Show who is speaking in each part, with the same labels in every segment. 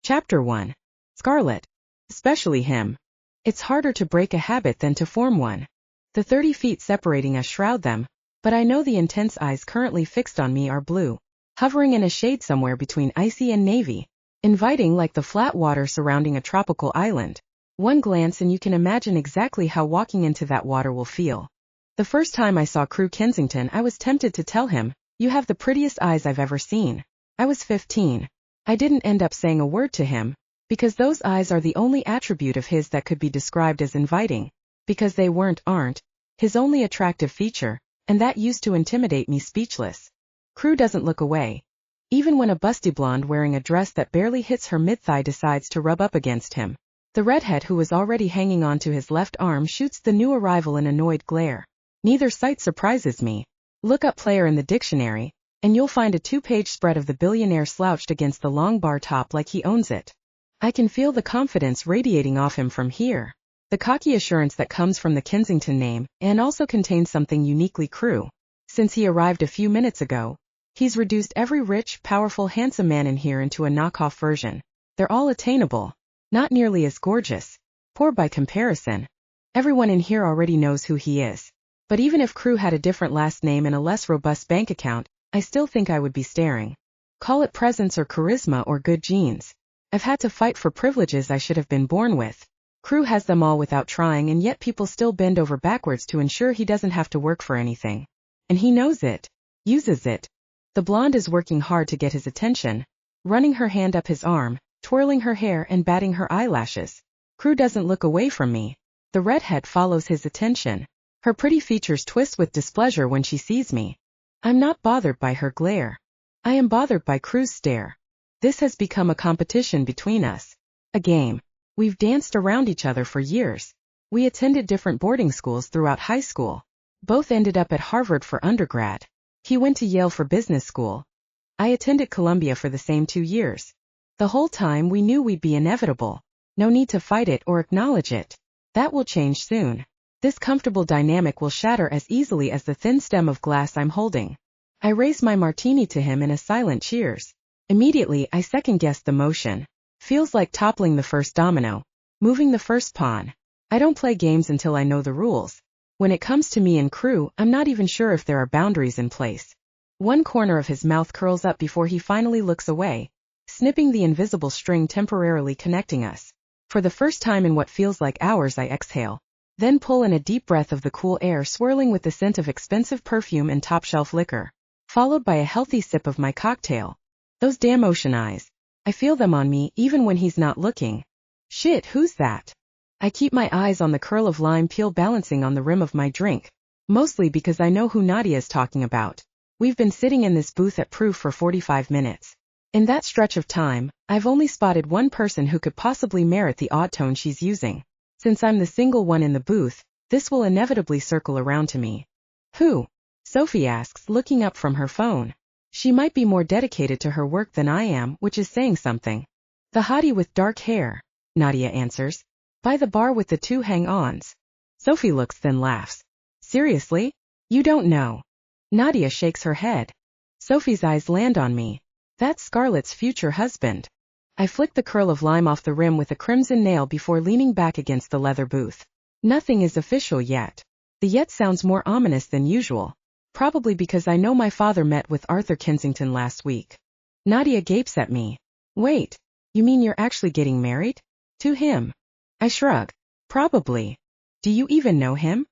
Speaker 1: Chapter 1. Scarlet. Especially him. It's harder to break a habit than to form one. The 30 feet separating us shroud them, but I know the intense eyes currently fixed on me are blue, hovering in a shade somewhere between icy and navy, inviting like the flat water surrounding a tropical island. One glance and you can imagine exactly how walking into that water will feel. The first time I saw Crew Kensington, I was tempted to tell him, "You have the prettiest eyes I've ever seen." I was 15. I didn't end up saying a word to him, because those eyes are the only attribute of his that could be described as inviting, because they aren't, his only attractive feature, and that used to intimidate me speechless. Crew doesn't look away. Even when a busty blonde wearing a dress that barely hits her mid-thigh decides to rub up against him, the redhead who was already hanging on to his left arm shoots the new arrival an annoyed glare. Neither sight surprises me. Look up player in the dictionary, and you'll find a 2-page spread of the billionaire slouched against the long bar top like he owns it. I can feel the confidence radiating off him from here. The cocky assurance that comes from the Kensington name, and also contains something uniquely Crew. Since he arrived a few minutes ago, he's reduced every rich, powerful, handsome man in here into a knockoff version. They're all attainable. Not nearly as gorgeous. Poor by comparison. Everyone in here already knows who he is. But even if Crew had a different last name and a less robust bank account, I still think I would be staring. Call it presence or charisma or good genes. I've had to fight for privileges I should have been born with. Crew has them all without trying, and yet people still bend over backwards to ensure he doesn't have to work for anything. And he knows it. Uses it. The blonde is working hard to get his attention, running her hand up his arm, twirling her hair and batting her eyelashes. Crew doesn't look away from me. The redhead follows his attention. Her pretty features twist with displeasure when she sees me. I'm not bothered by her glare. I am bothered by Crew's stare. This has become a competition between us. A game. We've danced around each other for years. We attended different boarding schools throughout high school. Both ended up at Harvard for undergrad. He went to Yale for business school. I attended Columbia for the same 2 years. The whole time we knew we'd be inevitable. No need to fight it or acknowledge it. That will change soon. This comfortable dynamic will shatter as easily as the thin stem of glass I'm holding. I raise my martini to him in a silent cheers. Immediately I second-guess the motion. Feels like toppling the first domino, moving the first pawn. I don't play games until I know the rules. When it comes to me and Crew, I'm not even sure if there are boundaries in place. One corner of his mouth curls up before he finally looks away, snipping the invisible string temporarily connecting us. For the first time in what feels like hours I exhale, then pull in a deep breath of the cool air swirling with the scent of expensive perfume and top-shelf liquor, followed by a healthy sip of my cocktail. Those damn ocean eyes. I feel them on me even when he's not looking. Shit, who's that? I keep my eyes on the curl of lime peel balancing on the rim of my drink, mostly because I know who Nadia is talking about. We've been sitting in this booth at Proof for 45 minutes. In that stretch of time, I've only spotted one person who could possibly merit the odd tone she's using. Since I'm the single one in the booth, this will inevitably circle around to me. Who? Sophie asks, looking up from her phone. She might be more dedicated to her work than I am, which is saying something. The hottie with dark hair, Nadia answers. By the bar with the 2 hang-ons. Sophie looks then laughs. Seriously? You don't know. Nadia shakes her head. Sophie's eyes land on me. That's Scarlett's future husband. I flick the curl of lime off the rim with a crimson nail before leaning back against the leather booth. Nothing is official yet. The yet sounds more ominous than usual. Probably because I know my father met with Arthur Kensington last week. Nadia gapes at me. Wait, you mean you're actually getting married? To him? I shrug. Probably. Do you even know him?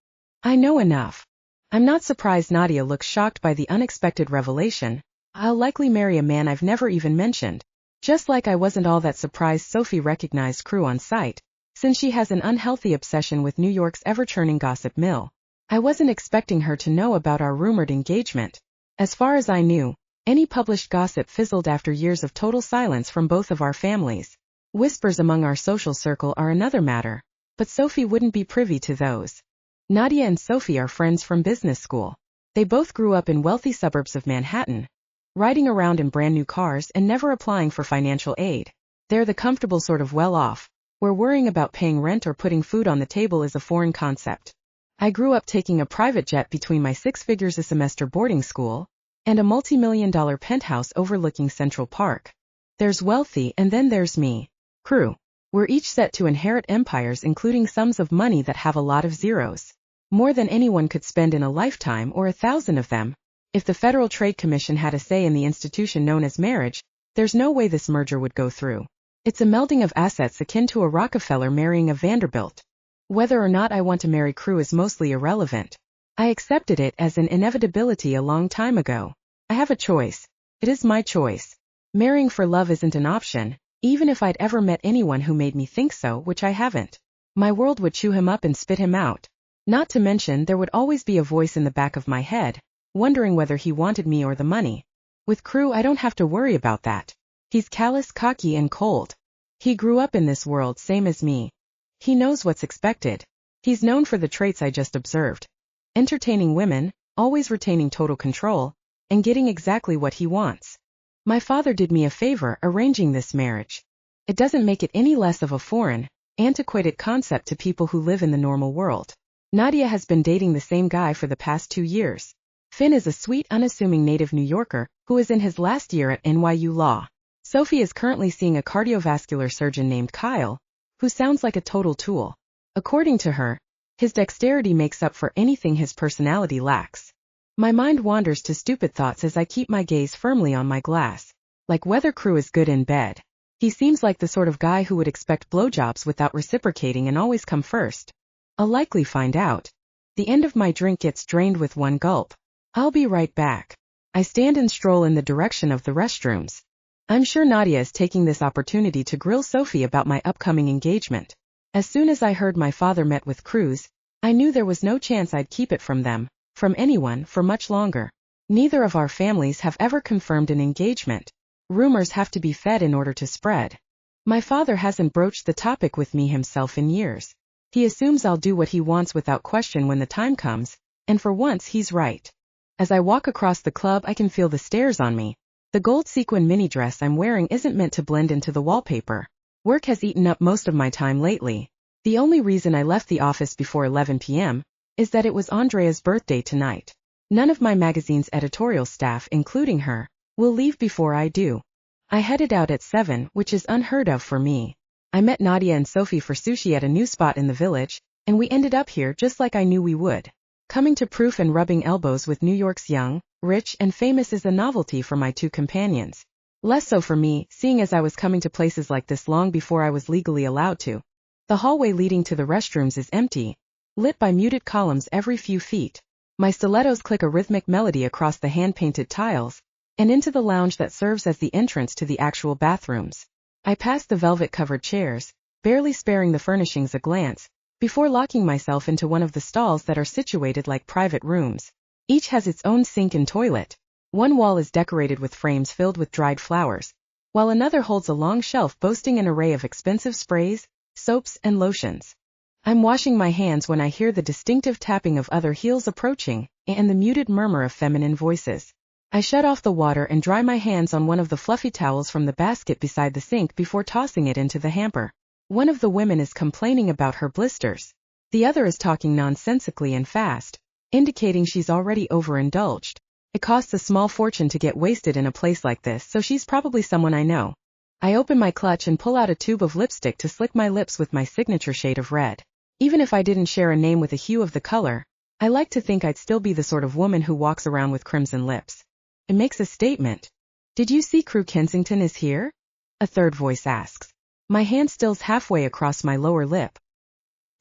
Speaker 1: I know enough. I'm not surprised Nadia looks shocked by the unexpected revelation. I'll likely marry a man I've never even mentioned. Just like I wasn't all that surprised Sophie recognized Crew on sight, since she has an unhealthy obsession with New York's ever-churning gossip mill. I wasn't expecting her to know about our rumored engagement. As far as I knew, any published gossip fizzled after years of total silence from both of our families. Whispers among our social circle are another matter, but Sophie wouldn't be privy to those. Nadia and Sophie are friends from business school. They both grew up in wealthy suburbs of Manhattan, riding around in brand new cars and never applying for financial aid. They're the comfortable sort of well-off, where worrying about paying rent or putting food on the table is a foreign concept. I grew up taking a private jet between my 6 figures a semester boarding school and a multi-million-dollar penthouse overlooking Central Park. There's wealthy and then there's me. Crew. We're each set to inherit empires including sums of money that have a lot of zeros. More than anyone could spend in a lifetime or 1,000 of them. If the Federal Trade Commission had a say in the institution known as marriage, there's no way this merger would go through. It's a melding of assets akin to a Rockefeller marrying a Vanderbilt. Whether or not I want to marry Crew is mostly irrelevant. I accepted it as an inevitability a long time ago. I have a choice. It is my choice. Marrying for love isn't an option, even if I'd ever met anyone who made me think so, which I haven't. My world would chew him up and spit him out. Not to mention there would always be a voice in the back of my head, wondering whether he wanted me or the money. With Crew I don't have to worry about that. He's callous, cocky and cold. He grew up in this world same as me. He knows what's expected. He's known for the traits I just observed. Entertaining women, always retaining total control, and getting exactly what he wants. My father did me a favor arranging this marriage. It doesn't make it any less of a foreign, antiquated concept to people who live in the normal world. Nadia has been dating the same guy for the past 2 years. Finn is a sweet, unassuming native New Yorker who is in his last year at NYU Law. Sophie is currently seeing a cardiovascular surgeon named Kyle, who sounds like a total tool. According to her, his dexterity makes up for anything his personality lacks. My mind wanders to stupid thoughts as I keep my gaze firmly on my glass, like whether Crew is good in bed. He seems like the sort of guy who would expect blowjobs without reciprocating and always come first. I'll likely find out. The end of my drink gets drained with one gulp. I'll be right back. I stand and stroll in the direction of the restrooms. I'm sure Nadia is taking this opportunity to grill Sophie about my upcoming engagement. As soon as I heard my father met with Cruz, I knew there was no chance I'd keep it from them, from anyone, for much longer. Neither of our families have ever confirmed an engagement. Rumors have to be fed in order to spread. My father hasn't broached the topic with me himself in years. He assumes I'll do what he wants without question when the time comes, and for once he's right. As I walk across the club I can feel the stares on me. The gold sequin mini dress I'm wearing isn't meant to blend into the wallpaper. Work has eaten up most of my time lately. The only reason I left the office before 11 p.m. is that it was Andrea's birthday tonight. None of my magazine's editorial staff, including her, will leave before I do. I headed out at 7, which is unheard of for me. I met Nadia and Sophie for sushi at a new spot in the village, and we ended up here just like I knew we would. Coming to proof and rubbing elbows with New York's young, rich and famous is a novelty for my two companions. Less so for me, seeing as I was coming to places like this long before I was legally allowed to. The hallway leading to the restrooms is empty, lit by muted columns every few feet. My stilettos click a rhythmic melody across the hand-painted tiles, and into the lounge that serves as the entrance to the actual bathrooms. I pass the velvet-covered chairs, barely sparing the furnishings a glance, before locking myself into one of the stalls that are situated like private rooms. Each has its own sink and toilet. One wall is decorated with frames filled with dried flowers, while another holds a long shelf boasting an array of expensive sprays, soaps, and lotions. I'm washing my hands when I hear the distinctive tapping of other heels approaching, and the muted murmur of feminine voices. I shut off the water and dry my hands on one of the fluffy towels from the basket beside the sink before tossing it into the hamper. One of the women is complaining about her blisters. The other is talking nonsensically and fast, indicating she's already overindulged. It costs a small fortune to get wasted in a place like this, so she's probably someone I know. I open my clutch and pull out a tube of lipstick to slick my lips with my signature shade of red. Even if I didn't share a name with a hue of the color, I like to think I'd still be the sort of woman who walks around with crimson lips. It makes a statement. Did you see Crew Kensington is here? A third voice asks. My hand stills halfway across my lower lip.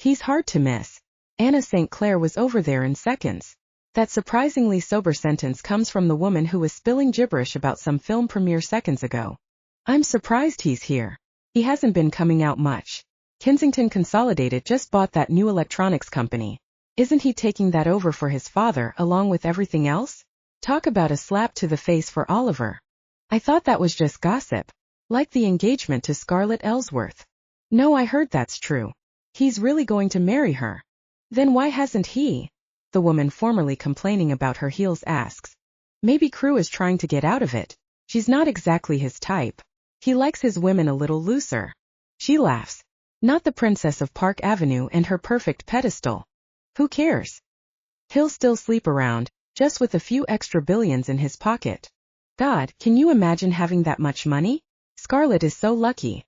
Speaker 1: He's hard to miss. Anna St. Clair was over there in seconds. That surprisingly sober sentence comes from the woman who was spilling gibberish about some film premiere seconds ago. I'm surprised he's here. He hasn't been coming out much. Kensington Consolidated just bought that new electronics company. Isn't he taking that over for his father along with everything else? Talk about a slap to the face for Oliver. I thought that was just gossip. Like the engagement to Scarlett Ellsworth. No, I heard that's true. He's really going to marry her. Then why hasn't he? The woman formerly complaining about her heels asks. Maybe Crew is trying to get out of it. She's not exactly his type. He likes his women a little looser. She laughs. Not the Princess of Park Avenue and her perfect pedestal. Who cares? He'll still sleep around, just with a few extra billions in his pocket. God, can you imagine having that much money? Scarlett is so lucky.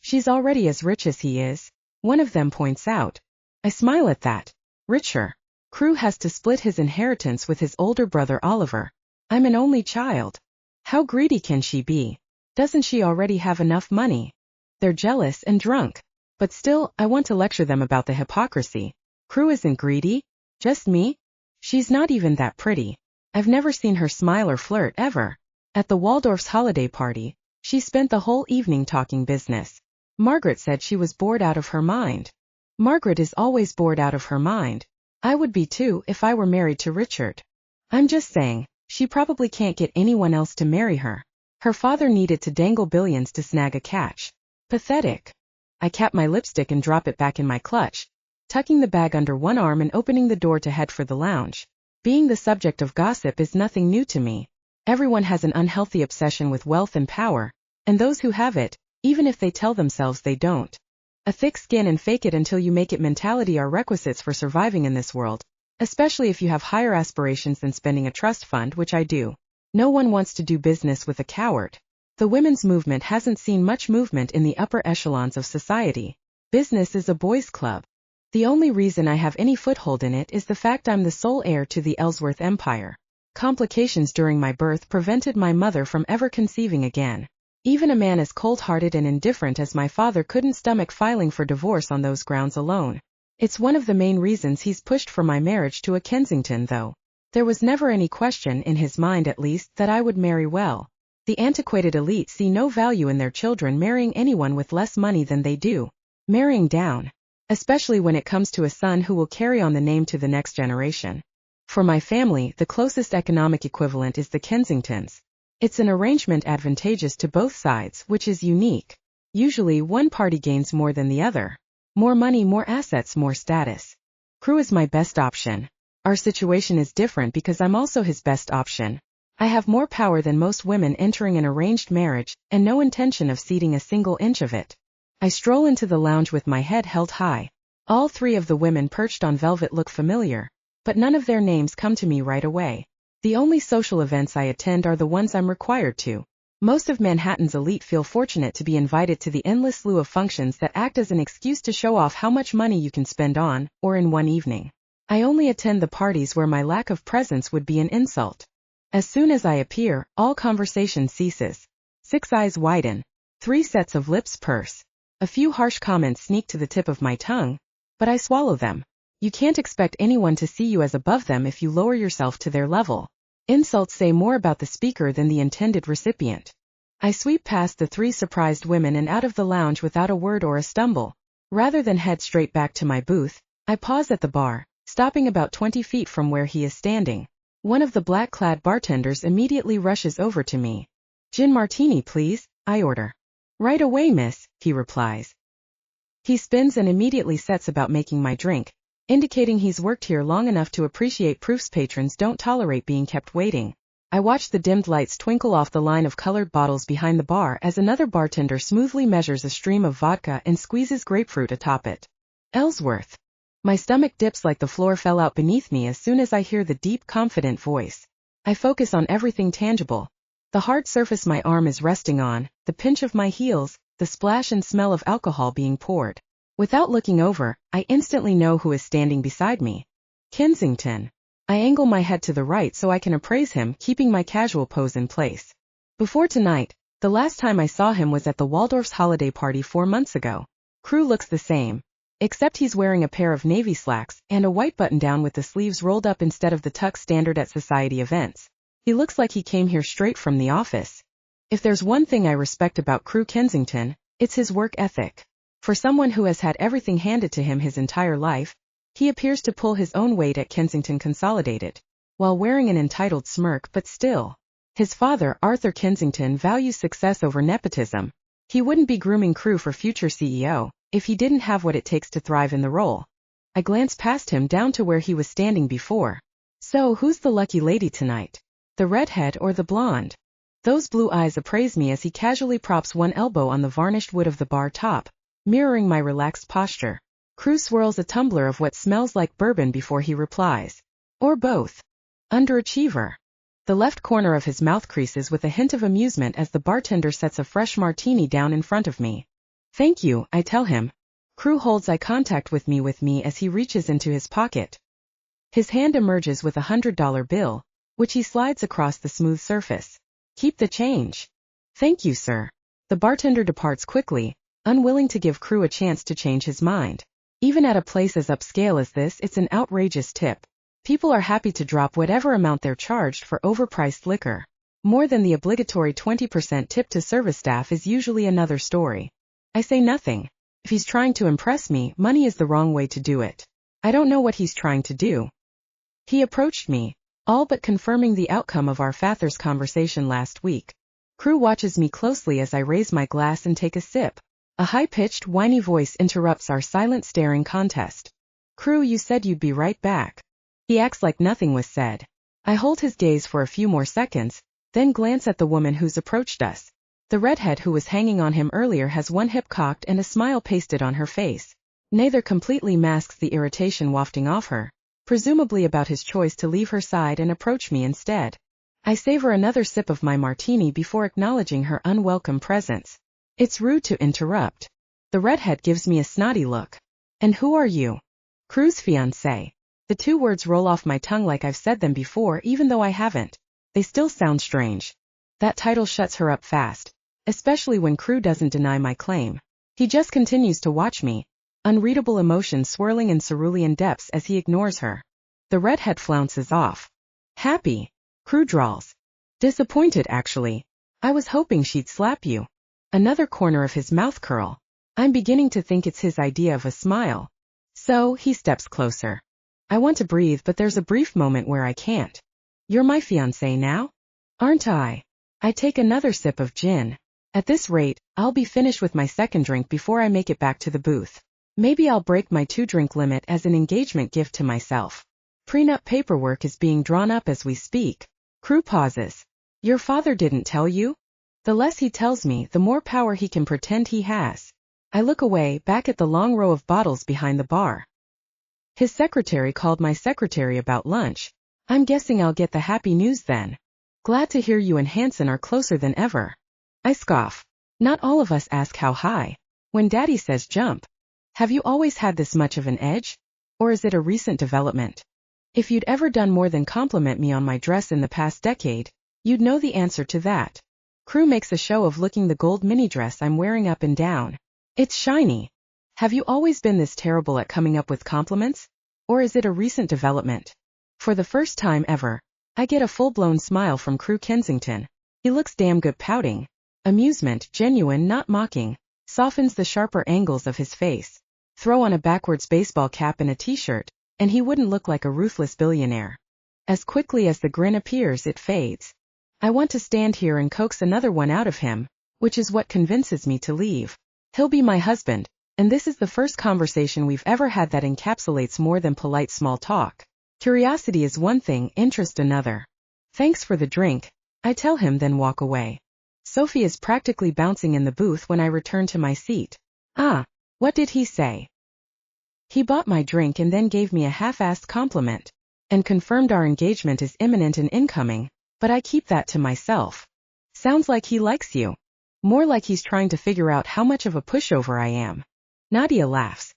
Speaker 1: She's already as rich as he is, one of them points out. I smile at that. Richer. Crew has to split his inheritance with his older brother Oliver. I'm an only child. How greedy can she be? Doesn't she already have enough money? They're jealous and drunk. But still, I want to lecture them about the hypocrisy. Crew isn't greedy. Just me? She's not even that pretty. I've never seen her smile or flirt ever. At the Waldorf's holiday party, she spent the whole evening talking business. Margaret said she was bored out of her mind. Margaret is always bored out of her mind. I would be too if I were married to Richard. I'm just saying, she probably can't get anyone else to marry her. Her father needed to dangle billions to snag a catch. Pathetic. I cap my lipstick and drop it back in my clutch, tucking the bag under one arm and opening the door to head for the lounge. Being the subject of gossip is nothing new to me. Everyone has an unhealthy obsession with wealth and power, and those who have it, even if they tell themselves they don't. A thick skin and fake it until you make it mentality are requisites for surviving in this world, especially if you have higher aspirations than spending a trust fund, which I do. No one wants to do business with a coward. The women's movement hasn't seen much movement in the upper echelons of society. Business is a boys' club. The only reason I have any foothold in it is the fact I'm the sole heir to the Ellsworth Empire. Complications during my birth prevented my mother from ever conceiving again. Even a man as cold-hearted and indifferent as my father couldn't stomach filing for divorce on those grounds alone. It's one of the main reasons he's pushed for my marriage to a Kensington, though. There was never any question, in his mind at least, that I would marry well. The antiquated elite see no value in their children marrying anyone with less money than they do. Marrying down. Especially when it comes to a son who will carry on the name to the next generation. For my family, the closest economic equivalent is the Kensingtons. It's an arrangement advantageous to both sides, which is unique. Usually one party gains more than the other. More money, more assets, more status. Crew is my best option. Our situation is different because I'm also his best option. I have more power than most women entering an arranged marriage, and no intention of ceding a single inch of it. I stroll into the lounge with my head held high. All three of the women perched on velvet look familiar, but none of their names come to me right away. The only social events I attend are the ones I'm required to. Most of Manhattan's elite feel fortunate to be invited to the endless slew of functions that act as an excuse to show off how much money you can spend on, or in one evening. I only attend the parties where my lack of presence would be an insult. As soon as I appear, all conversation ceases. 6 eyes widen. 3 sets of lips purse. A few harsh comments sneak to the tip of my tongue, but I swallow them. You can't expect anyone to see you as above them if you lower yourself to their level. Insults say more about the speaker than the intended recipient. I sweep past the 3 surprised women and out of the lounge without a word or a stumble. Rather than head straight back to my booth, I pause at the bar, stopping about 20 feet from where he is standing. One of the black-clad bartenders immediately rushes over to me. "Gin martini, please," I order. "Right away, miss," he replies. He spins and immediately sets about making my drink, indicating he's worked here long enough to appreciate proofs patrons don't tolerate being kept waiting. I watch the dimmed lights twinkle off the line of colored bottles behind the bar as another bartender smoothly measures a stream of vodka and squeezes grapefruit atop it. Ellsworth. My stomach dips like the floor fell out beneath me as soon as I hear the deep, confident voice. I focus on everything tangible. The hard surface my arm is resting on, the pinch of my heels, the splash and smell of alcohol being poured. Without looking over, I instantly know who is standing beside me. Kensington. I angle my head to the right so I can appraise him, keeping my casual pose in place. Before tonight, the last time I saw him was at the Waldorf's holiday party 4 months ago. Crew looks the same. Except he's wearing a pair of navy slacks and a white button-down with the sleeves rolled up instead of the tuck standard at society events. He looks like he came here straight from the office. If there's one thing I respect about Crew Kensington, it's his work ethic. For someone who has had everything handed to him his entire life, he appears to pull his own weight at Kensington Consolidated, while wearing an entitled smirk, but still. His father, Arthur Kensington, values success over nepotism. He wouldn't be grooming Crew for future CEO if he didn't have what it takes to thrive in the role. I glance past him down to where he was standing before. So who's the lucky lady tonight? The redhead or the blonde? Those blue eyes appraise me as he casually props one elbow on the varnished wood of the bar top, mirroring my relaxed posture. Crew swirls a tumbler of what smells like bourbon before he replies. Or both. Underachiever. The left corner of his mouth creases with a hint of amusement as the bartender sets a fresh martini down in front of me. Thank you, I tell him. Crew holds eye contact with me as he reaches into his pocket. His hand emerges with $100 bill, which he slides across the smooth surface. Keep the change. Thank you, sir. The bartender departs quickly, unwilling to give Crew a chance to change his mind. Even at a place as upscale as this, it's an outrageous tip. People are happy to drop whatever amount they're charged for overpriced liquor. More than the obligatory 20% tip to service staff is usually another story. I say nothing. If he's trying to impress me, money is the wrong way to do it. I don't know what he's trying to do. He approached me, all but confirming the outcome of our father's conversation last week. Crew watches me closely as I raise my glass and take a sip. A high-pitched, whiny voice interrupts our silent staring contest. Crew, you said you'd be right back. He acts like nothing was said. I hold his gaze for a few more seconds, then glance at the woman who's approached us. The redhead who was hanging on him earlier has one hip cocked and a smile pasted on her face. Neither completely masks the irritation wafting off her, presumably about his choice to leave her side and approach me instead. I savor another sip of my martini before acknowledging her unwelcome presence. It's rude to interrupt. The redhead gives me a snotty look. And who are you? Crew's fiancé. The two words roll off my tongue like I've said them before, even though I haven't. They still sound strange. That title shuts her up fast, especially when Crew doesn't deny my claim. He just continues to watch me, unreadable emotions swirling in cerulean depths as he ignores her. The redhead flounces off. Happy, Crew drawls. Disappointed, actually. I was hoping she'd slap you. Another corner of his mouth curl. I'm beginning to think it's his idea of a smile. So, he steps closer. I want to breathe, but there's a brief moment where I can't. You're my fiancé now? Aren't I? I take another sip of gin. At this rate, I'll be finished with my second drink before I make it back to the booth. Maybe I'll break my 2-drink limit as an engagement gift to myself. Prenup paperwork is being drawn up as we speak. Crew pauses. Your father didn't tell you? The less he tells me, the more power he can pretend he has. I look away, back at the long row of bottles behind the bar. His secretary called my secretary about lunch. I'm guessing I'll get the happy news then. Glad to hear you and Hanson are closer than ever. I scoff. Not all of us ask how high. When Daddy says jump. Have you always had this much of an edge? Or is it a recent development? If you'd ever done more than compliment me on my dress in the past decade, you'd know the answer to that. Crew makes a show of looking the gold mini dress I'm wearing up and down. It's shiny. Have you always been this terrible at coming up with compliments? Or is it a recent development? For the first time ever, I get a full-blown smile from Crew Kensington. He looks damn good pouting. Amusement, genuine, not mocking, softens the sharper angles of his face. Throw on a backwards baseball cap and a t-shirt, and he wouldn't look like a ruthless billionaire. As quickly as the grin appears, it fades. I want to stand here and coax another one out of him, which is what convinces me to leave. He'll be my husband. And this is the first conversation we've ever had that encapsulates more than polite small talk. Curiosity is one thing, interest another. Thanks for the drink, I tell him, then walk away. Sophie is practically bouncing in the booth when I return to my seat. Ah, what did he say? He bought my drink and then gave me a half-assed compliment, and confirmed our engagement is imminent and incoming, but I keep that to myself. Sounds like he likes you. More like he's trying to figure out how much of a pushover I am. Nadia laughs.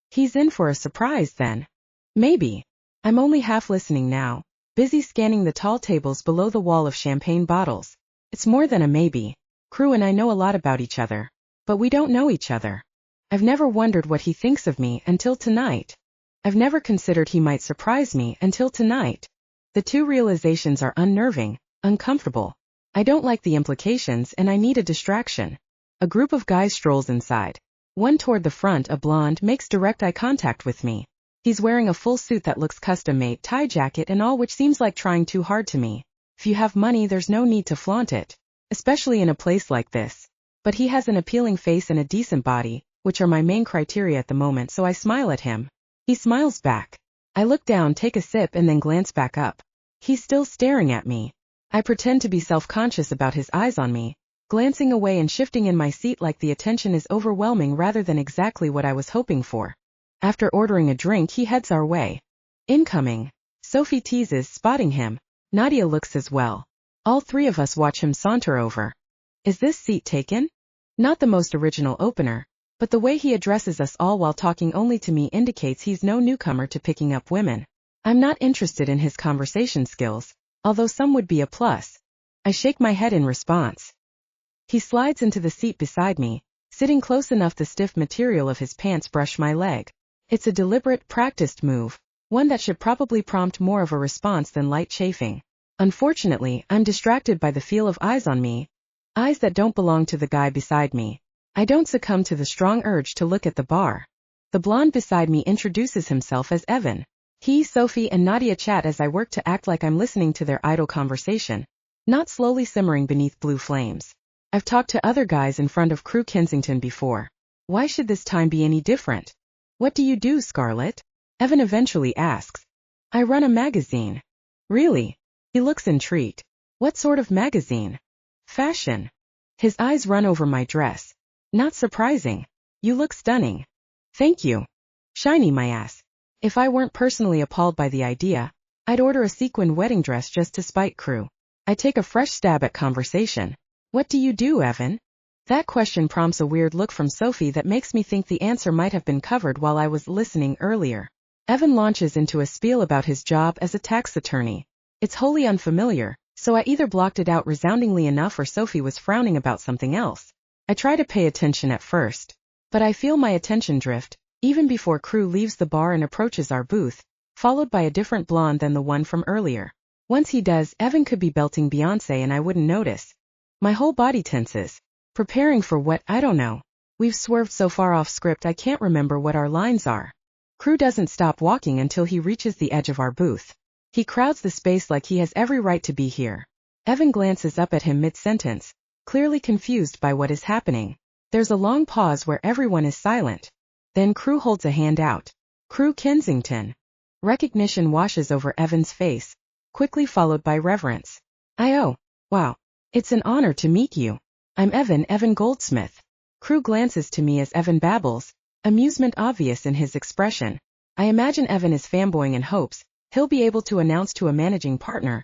Speaker 1: He's in for a surprise then. Maybe. I'm only half listening now, busy scanning the tall tables below the wall of champagne bottles. It's more than a maybe. Crew and I know a lot about each other, but we don't know each other. I've never wondered what he thinks of me until tonight. I've never considered he might surprise me until tonight. The two realizations are unnerving, uncomfortable. I don't like the implications and I need a distraction. A group of guys strolls inside. One toward the front, a blonde, makes direct eye contact with me. He's wearing a full suit that looks custom-made, tie jacket and all, which seems like trying too hard to me. If you have money, there's no need to flaunt it, especially in a place like this. But he has an appealing face and a decent body, which are my main criteria at the moment, so I smile at him. He smiles back. I look down, take a sip and then glance back up. He's still staring at me. I pretend to be self-conscious about his eyes on me, glancing away and shifting in my seat like the attention is overwhelming rather than exactly what I was hoping for. After ordering a drink, he heads our way. Incoming. Sophie teases, spotting him. Nadia looks as well. All three of us watch him saunter over. Is this seat taken? Not the most original opener, but the way he addresses us all while talking only to me indicates he's no newcomer to picking up women. I'm not interested in his conversation skills, although some would be a plus. I shake my head in response. He slides into the seat beside me, sitting close enough the stiff material of his pants brush my leg. It's a deliberate, practiced move, one that should probably prompt more of a response than light chafing. Unfortunately, I'm distracted by the feel of eyes on me, eyes that don't belong to the guy beside me. I don't succumb to the strong urge to look at the bar. The blonde beside me introduces himself as Evan. He, Sophie, and Nadia chat as I work to act like I'm listening to their idle conversation, not slowly simmering beneath blue flames. I've talked to other guys in front of Crew Kensington before. Why should this time be any different? What do you do, Scarlett? Evan eventually asks. I run a magazine. Really? He looks intrigued. What sort of magazine? Fashion. His eyes run over my dress. Not surprising. You look stunning. Thank you. Shiny my ass. If I weren't personally appalled by the idea, I'd order a sequined wedding dress just to spite Crew. I take a fresh stab at conversation. What do you do, Evan? That question prompts a weird look from Sophie that makes me think the answer might have been covered while I was listening earlier. Evan launches into a spiel about his job as a tax attorney. It's wholly unfamiliar, so I either blocked it out resoundingly enough or Sophie was frowning about something else. I try to pay attention at first, but I feel my attention drift, even before Crew leaves the bar and approaches our booth, followed by a different blonde than the one from earlier. Once he does, Evan could be belting Beyoncé and I wouldn't notice. My whole body tenses, preparing for what, I don't know. We've swerved so far off script I can't remember what our lines are. Crew doesn't stop walking until he reaches the edge of our booth. He crowds the space like he has every right to be here. Evan glances up at him mid-sentence, clearly confused by what is happening. There's a long pause where everyone is silent. Then Crew holds a hand out. Crew Kensington. Recognition washes over Evan's face, quickly followed by reverence. Oh, wow. It's an honor to meet you. I'm Evan Goldsmith. Crew glances to me as Evan babbles, amusement obvious in his expression. I imagine Evan is fanboying in hopes he'll be able to announce to a managing partner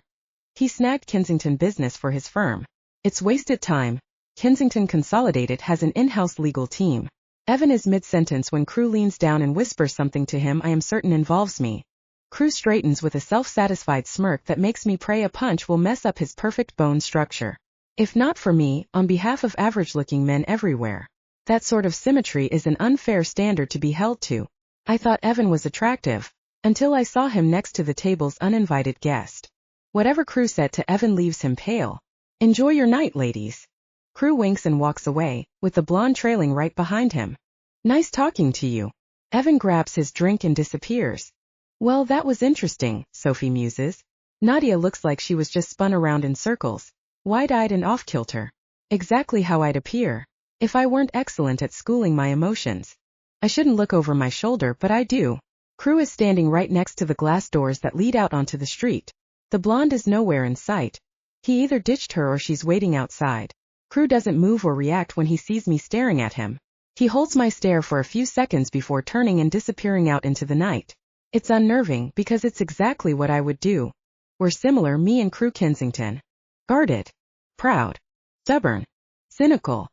Speaker 1: he snagged Kensington business for his firm. It's wasted time. Kensington Consolidated has an in-house legal team. Evan is mid-sentence when Crew leans down and whispers something to him I am certain involves me. Crew straightens with a self-satisfied smirk that makes me pray a punch will mess up his perfect bone structure. If not for me, on behalf of average-looking men everywhere. That sort of symmetry is an unfair standard to be held to. I thought Evan was attractive, until I saw him next to the table's uninvited guest. Whatever Crew said to Evan leaves him pale. Enjoy your night, ladies. Crew winks and walks away, with the blonde trailing right behind him. Nice talking to you. Evan grabs his drink and disappears. Well, that was interesting, Sophie muses. Nadia looks like she was just spun around in circles, wide-eyed and off-kilter. Exactly how I'd appear if I weren't excellent at schooling my emotions. I shouldn't look over my shoulder, but I do. Crew is standing right next to the glass doors that lead out onto the street. The blonde is nowhere in sight. He either ditched her or she's waiting outside. Crew doesn't move or react when he sees me staring at him. He holds my stare for a few seconds before turning and disappearing out into the night. It's unnerving because it's exactly what I would do. We're similar, me and Crew Kensington. Guarded, proud, stubborn, cynical.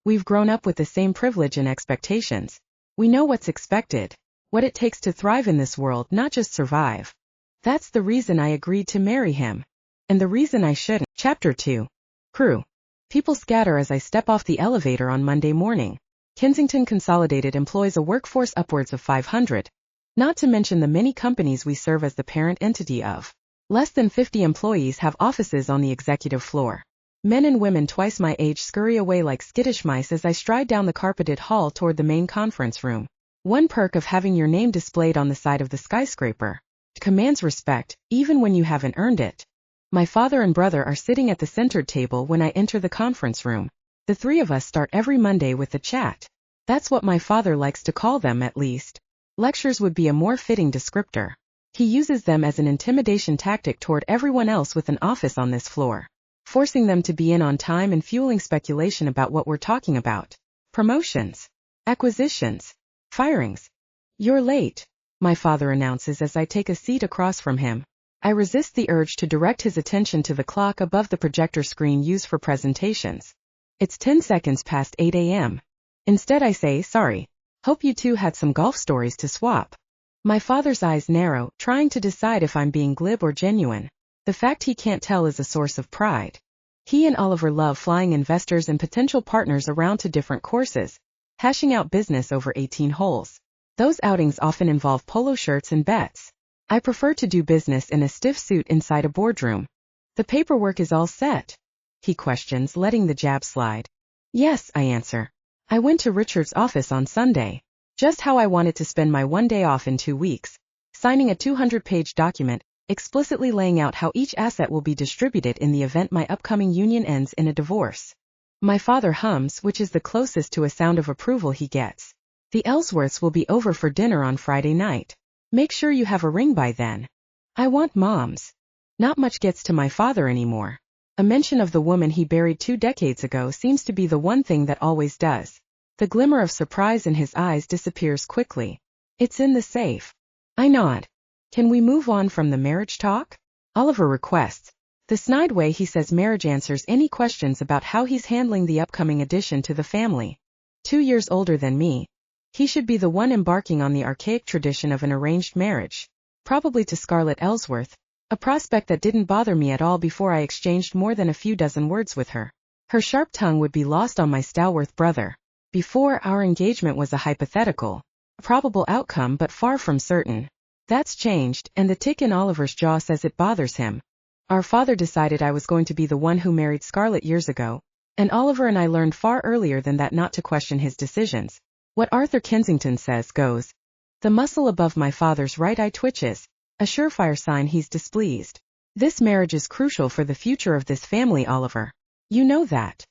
Speaker 1: We've grown up with the same privilege and expectations. We know what's expected, what it takes to thrive in this world, not just survive. That's the reason I agreed to marry him. And the reason I shouldn't. Chapter 2. Crew. People scatter as I step off the elevator on Monday morning. Kensington Consolidated employs a workforce upwards of 500. Not to mention the many companies we serve as the parent entity of. Less than 50 employees have offices on the executive floor. Men and women twice my age scurry away like skittish mice as I stride down the carpeted hall toward the main conference room. One perk of having your name displayed on the side of the skyscraper. It commands respect, even when you haven't earned it. My father and brother are sitting at the centered table when I enter the conference room. The three of us start every Monday with a chat. That's what my father likes to call them, at least. Lectures would be a more fitting descriptor. He uses them as an intimidation tactic toward everyone else with an office on this floor, forcing them to be in on time and fueling speculation about what we're talking about. Promotions, acquisitions, firings. You're late, my father announces as I take a seat across from him. I resist the urge to direct his attention to the clock above the projector screen used for presentations. It's 10 seconds past 8 a.m. Instead I say, sorry. Hope you two had some golf stories to swap. My father's eyes narrow, trying to decide if I'm being glib or genuine. The fact he can't tell is a source of pride. He and Oliver love flying investors and potential partners around to different courses, hashing out business over 18 holes. Those outings often involve polo shirts and bets. I prefer to do business in a stiff suit inside a boardroom. The paperwork is all set? He questions, letting the jab slide. Yes, I answer. I went to Richard's office on Sunday. Just how I wanted to spend my one day off in 2 weeks. Signing a 200-page document, explicitly laying out how each asset will be distributed in the event my upcoming union ends in a divorce. My father hums, which is the closest to a sound of approval he gets. The Ellsworths will be over for dinner on Friday night. Make sure you have a ring by then. I want moms. Not much gets to my father anymore. A mention of the woman he buried 2 decades ago seems to be the one thing that always does. The glimmer of surprise in his eyes disappears quickly. It's in the safe. I nod. Can we move on from the marriage talk? Oliver requests. The snide way he says marriage answers any questions about how he's handling the upcoming addition to the family. 2 years older than me. He should be the one embarking on the archaic tradition of an arranged marriage. Probably to Scarlett Ellsworth. A prospect that didn't bother me at all before I exchanged more than a few dozen words with her. Her sharp tongue would be lost on my Stalworth brother. Before, our engagement was a hypothetical. A probable outcome but far from certain. That's changed, and the tick in Oliver's jaw says it bothers him. Our father decided I was going to be the one who married Scarlett years ago, and Oliver and I learned far earlier than that not to question his decisions. What Arthur Kensington says goes. The muscle above my father's right eye twitches. A surefire sign he's displeased. This marriage is crucial for the future of this family, Oliver. You know that.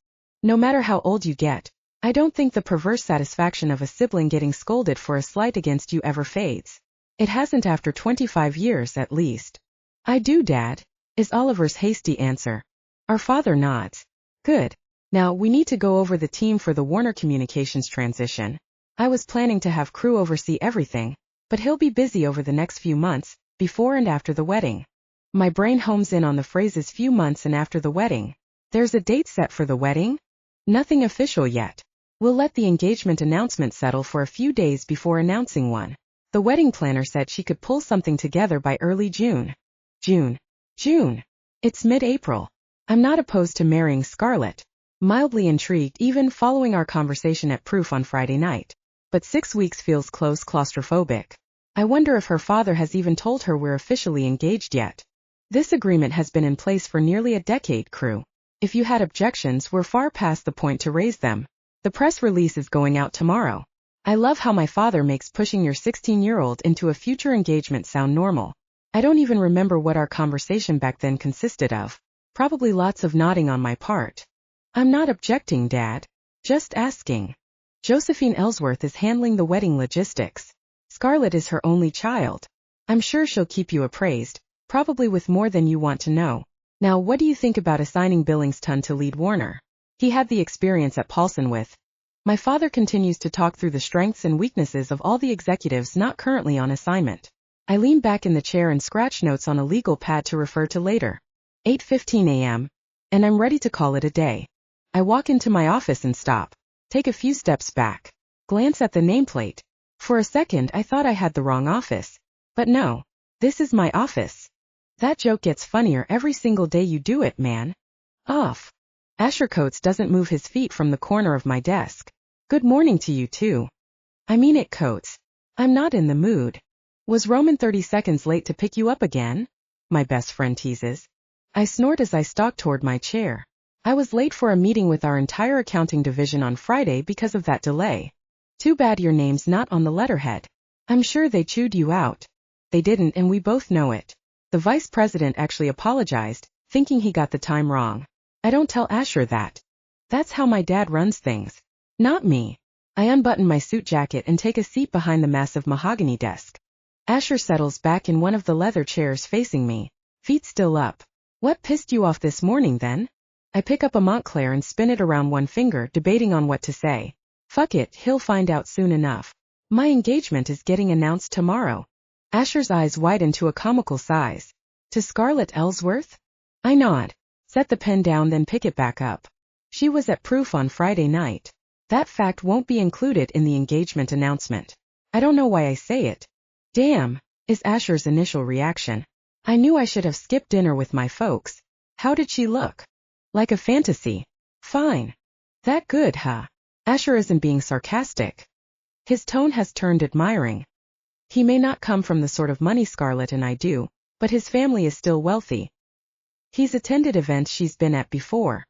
Speaker 1: No matter how old you get, I don't think the perverse satisfaction of a sibling getting scolded for a slight against you ever fades. It hasn't after 25 years at least. I do, Dad, is Oliver's hasty answer. Our father nods. Good. Now we need to go over the team for the Warner Communications transition. I was planning to have Crew oversee everything, but he'll be busy over the next few months, before and after the wedding. My brain homes in on the phrases few months and after the wedding. There's a date set for the wedding? Nothing official yet. We'll let the engagement announcement settle for a few days before announcing one. The wedding planner said she could pull something together by early June. June. It's mid-April. I'm not opposed to marrying Scarlett. Mildly intrigued even following our conversation at Proof on Friday night. But 6 weeks feels close claustrophobic. I wonder if her father has even told her we're officially engaged yet. This agreement has been in place for nearly a decade, Crew. If you had objections, we're far past the point to raise them. The press release is going out tomorrow. I love how my father makes pushing your 16-year-old into a future engagement sound normal. I don't even remember what our conversation back then consisted of. Probably lots of nodding on my part. I'm not objecting, Dad. Just asking. Josephine Ellsworth is handling the wedding logistics. Scarlett is her only child. I'm sure she'll keep you appraised, probably with more than you want to know. Now what do you think about assigning Billingston to lead Warner? He had the experience at Paulson with. My father continues to talk through the strengths and weaknesses of all the executives not currently on assignment. I lean back in the chair and scratch notes on a legal pad to refer to later. 8:15 a.m. And I'm ready to call it a day. I walk into my office and stop. Take a few steps back. Glance at the nameplate. For a second I thought I had the wrong office. But no. This is my office. That joke gets funnier every single day you do it, man. Off. Asher Coates doesn't move his feet from the corner of my desk. Good morning to you too. I mean it, Coates. I'm not in the mood. Was Roman 30 seconds late to pick you up again? My best friend teases. I snort as I stalk toward my chair. I was late for a meeting with our entire accounting division on Friday because of that delay. Too bad your name's not on the letterhead. I'm sure they chewed you out. They didn't, and we both know it. The vice president actually apologized, thinking he got the time wrong. I don't tell Asher that. That's how my dad runs things. Not me. I unbutton my suit jacket and take a seat behind the massive mahogany desk. Asher settles back in one of the leather chairs facing me, feet still up. What pissed you off this morning then? I pick up a Montclair and spin it around one finger, debating on what to say. Fuck it, he'll find out soon enough. My engagement is getting announced tomorrow. Asher's eyes widen to a comical size. To Scarlett Ellsworth? I nod. Set the pen down then pick it back up. She was at proof on Friday night. That fact won't be included in the engagement announcement. I don't know why I say it. Damn, is Asher's initial reaction. I knew I should have skipped dinner with my folks. How did she look? Like a fantasy. Fine. That good, huh? Asher isn't being sarcastic. His tone has turned admiring. He may not come from the sort of money Scarlett and I do, but his family is still wealthy. He's attended events she's been at before.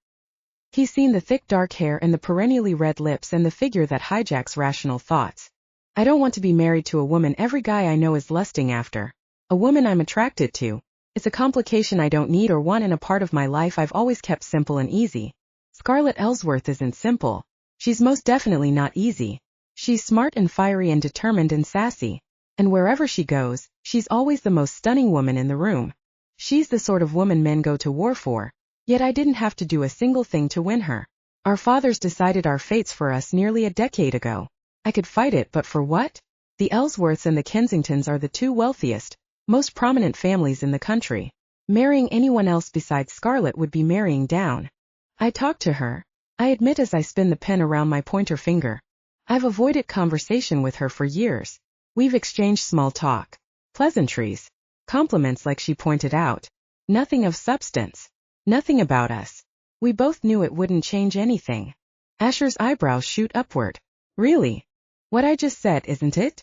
Speaker 1: He's seen the thick dark hair and the perennially red lips and the figure that hijacks rational thoughts. I don't want to be married to a woman every guy I know is lusting after. A woman I'm attracted to. It's a complication I don't need or want in a part of my life I've always kept simple and easy. Scarlett Ellsworth isn't simple. She's most definitely not easy. She's smart and fiery and determined and sassy. And wherever she goes, she's always the most stunning woman in the room. She's the sort of woman men go to war for. Yet I didn't have to do a single thing to win her. Our fathers decided our fates for us nearly a decade ago. I could fight it, but for what? The Ellsworths and the Kensingtons are the two wealthiest, most prominent families in the country. Marrying anyone else besides Scarlett would be marrying down. I talk to her. I admit as I spin the pen around my pointer finger. I've avoided conversation with her for years. We've exchanged small talk, pleasantries, compliments like she pointed out. Nothing of substance. Nothing about us. We both knew it wouldn't change anything. Asher's eyebrows shoot upward. Really? What I just said, isn't it?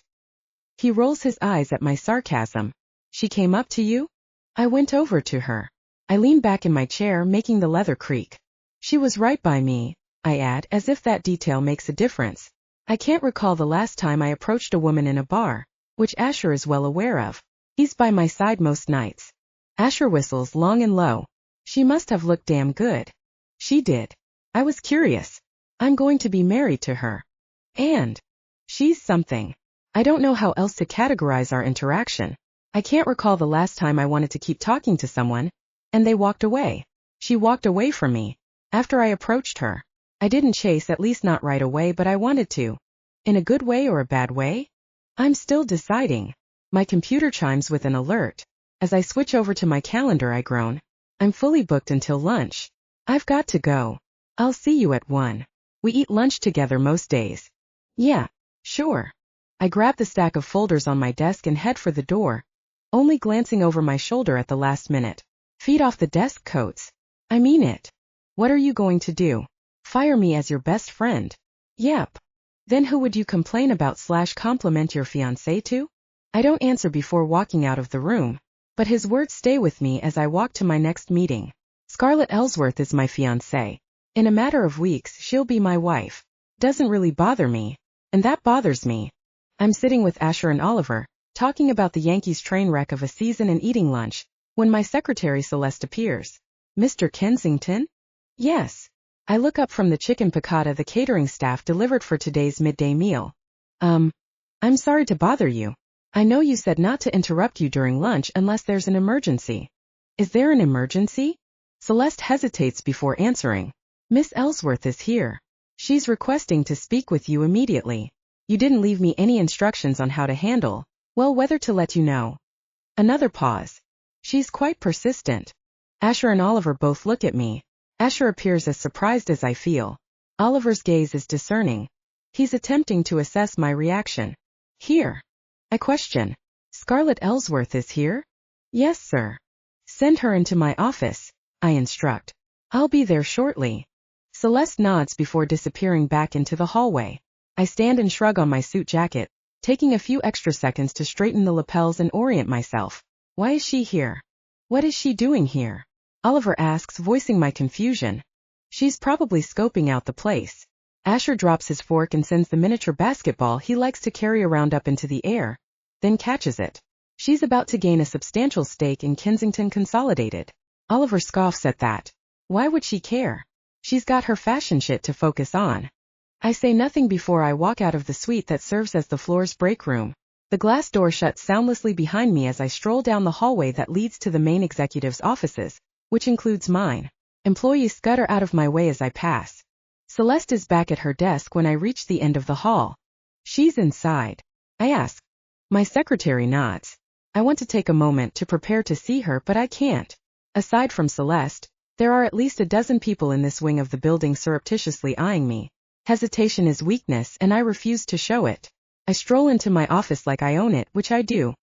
Speaker 1: He rolls his eyes at my sarcasm. She came up to you? I went over to her. I lean back in my chair, making the leather creak. She was right by me, I add, as if that detail makes a difference. I can't recall the last time I approached a woman in a bar, which Asher is well aware of. He's by my side most nights. Asher whistles long and low. She must have looked damn good. She did. I was curious. I'm going to be married to her. And she's something. I don't know how else to categorize our interaction. I can't recall the last time I wanted to keep talking to someone, and they walked away. She walked away from me. After I approached her. I didn't chase, at least not right away, but I wanted to. In a good way or a bad way? I'm still deciding. My computer chimes with an alert. As I switch over to my calendar, I groan. I'm fully booked until lunch. I've got to go. I'll see you at 1. We eat lunch together most days. Yeah, sure. I grab the stack of folders on my desk and head for the door, only glancing over my shoulder at the last minute. Feet off the desk, coats. I mean it. What are you going to do? Fire me as your best friend? Yep. Then who would you complain about / compliment your fiancé to? I don't answer before walking out of the room, but his words stay with me as I walk to my next meeting. Scarlett Ellsworth is my fiancé. In a matter of weeks, she'll be my wife. Doesn't really bother me, and that bothers me. I'm sitting with Asher and Oliver, talking about the Yankees train wreck of a season and eating lunch, when my secretary Celeste appears. Mr. Kensington? Yes. I look up from the chicken piccata the catering staff delivered for today's midday meal. I'm sorry to bother you. I know you said not to interrupt you during lunch unless there's an emergency. Is there an emergency? Celeste hesitates before answering. Miss Ellsworth is here. She's requesting to speak with you immediately. You didn't leave me any instructions on how to handle, well, whether to let you know. Another pause. She's quite persistent. Asher and Oliver both look at me. Asher appears as surprised as I feel. Oliver's gaze is discerning. He's attempting to assess my reaction. Here. I question. Scarlett Ellsworth is here? Yes, sir. Send her into my office, I instruct. I'll be there shortly. Celeste nods before disappearing back into the hallway. I stand and shrug on my suit jacket, taking a few extra seconds to straighten the lapels and orient myself. Why is she here? What is she doing here? Oliver asks, voicing my confusion. She's probably scoping out the place. Asher drops his fork and sends the miniature basketball he likes to carry around up into the air, then catches it. She's about to gain a substantial stake in Kensington Consolidated. Oliver scoffs at that. Why would she care? She's got her fashion shit to focus on. I say nothing before I walk out of the suite that serves as the floor's break room. The glass door shuts soundlessly behind me as I stroll down the hallway that leads to the main executive's offices, which includes mine. Employees scutter out of my way as I pass. Celeste is back at her desk when I reach the end of the hall. She's inside. I ask. My secretary nods. I want to take a moment to prepare to see her, but I can't. Aside from Celeste, there are at least a dozen people in this wing of the building surreptitiously eyeing me. Hesitation is weakness, and I refuse to show it. I stroll into my office like I own it, which I do.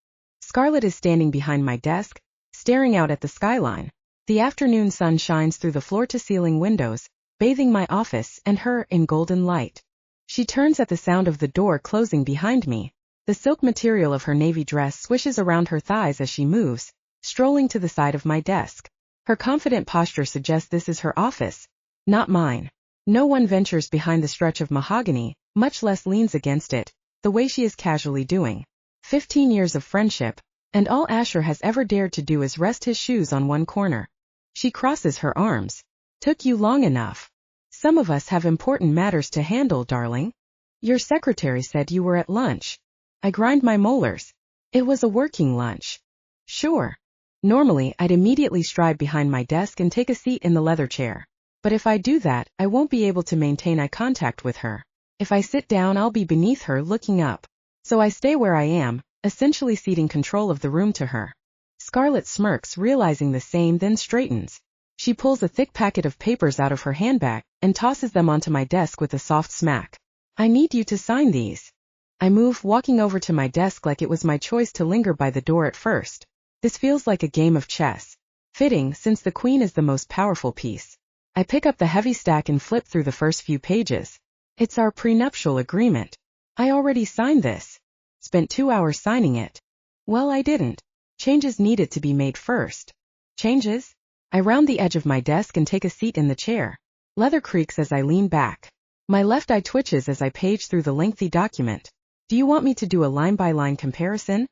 Speaker 1: Scarlett is standing behind my desk, staring out at the skyline. The afternoon sun shines through the floor-to-ceiling windows, bathing my office and her in golden light. She turns at the sound of the door closing behind me. The silk material of her navy dress swishes around her thighs as she moves, strolling to the side of my desk. Her confident posture suggests this is her office, not mine. No one ventures behind the stretch of mahogany, much less leans against it, the way she is casually doing. 15 years of friendship, and all Asher has ever dared to do is rest his shoes on one corner. She crosses her arms. Took you long enough. Some of us have important matters to handle, darling. Your secretary said you were at lunch. I grind my molars. It was a working lunch. Sure. Normally, I'd immediately stride behind my desk and take a seat in the leather chair. But if I do that, I won't be able to maintain eye contact with her. If I sit down, I'll be beneath her looking up. So I stay where I am, essentially ceding control of the room to her. Scarlett smirks, realizing the same, then straightens. She pulls a thick packet of papers out of her handbag and tosses them onto my desk with a soft smack. I need you to sign these. I move, walking over to my desk like it was my choice to linger by the door at first. This feels like a game of chess. Fitting, since the queen is the most powerful piece. I pick up the heavy stack and flip through the first few pages. It's our prenuptial agreement. I already signed this. Spent 2 hours signing it. Well, I didn't. Changes needed to be made first. Changes? I round the edge of my desk and take a seat in the chair. Leather creaks as I lean back. My left eye twitches as I page through the lengthy document. Do you want me to do a line-by-line comparison?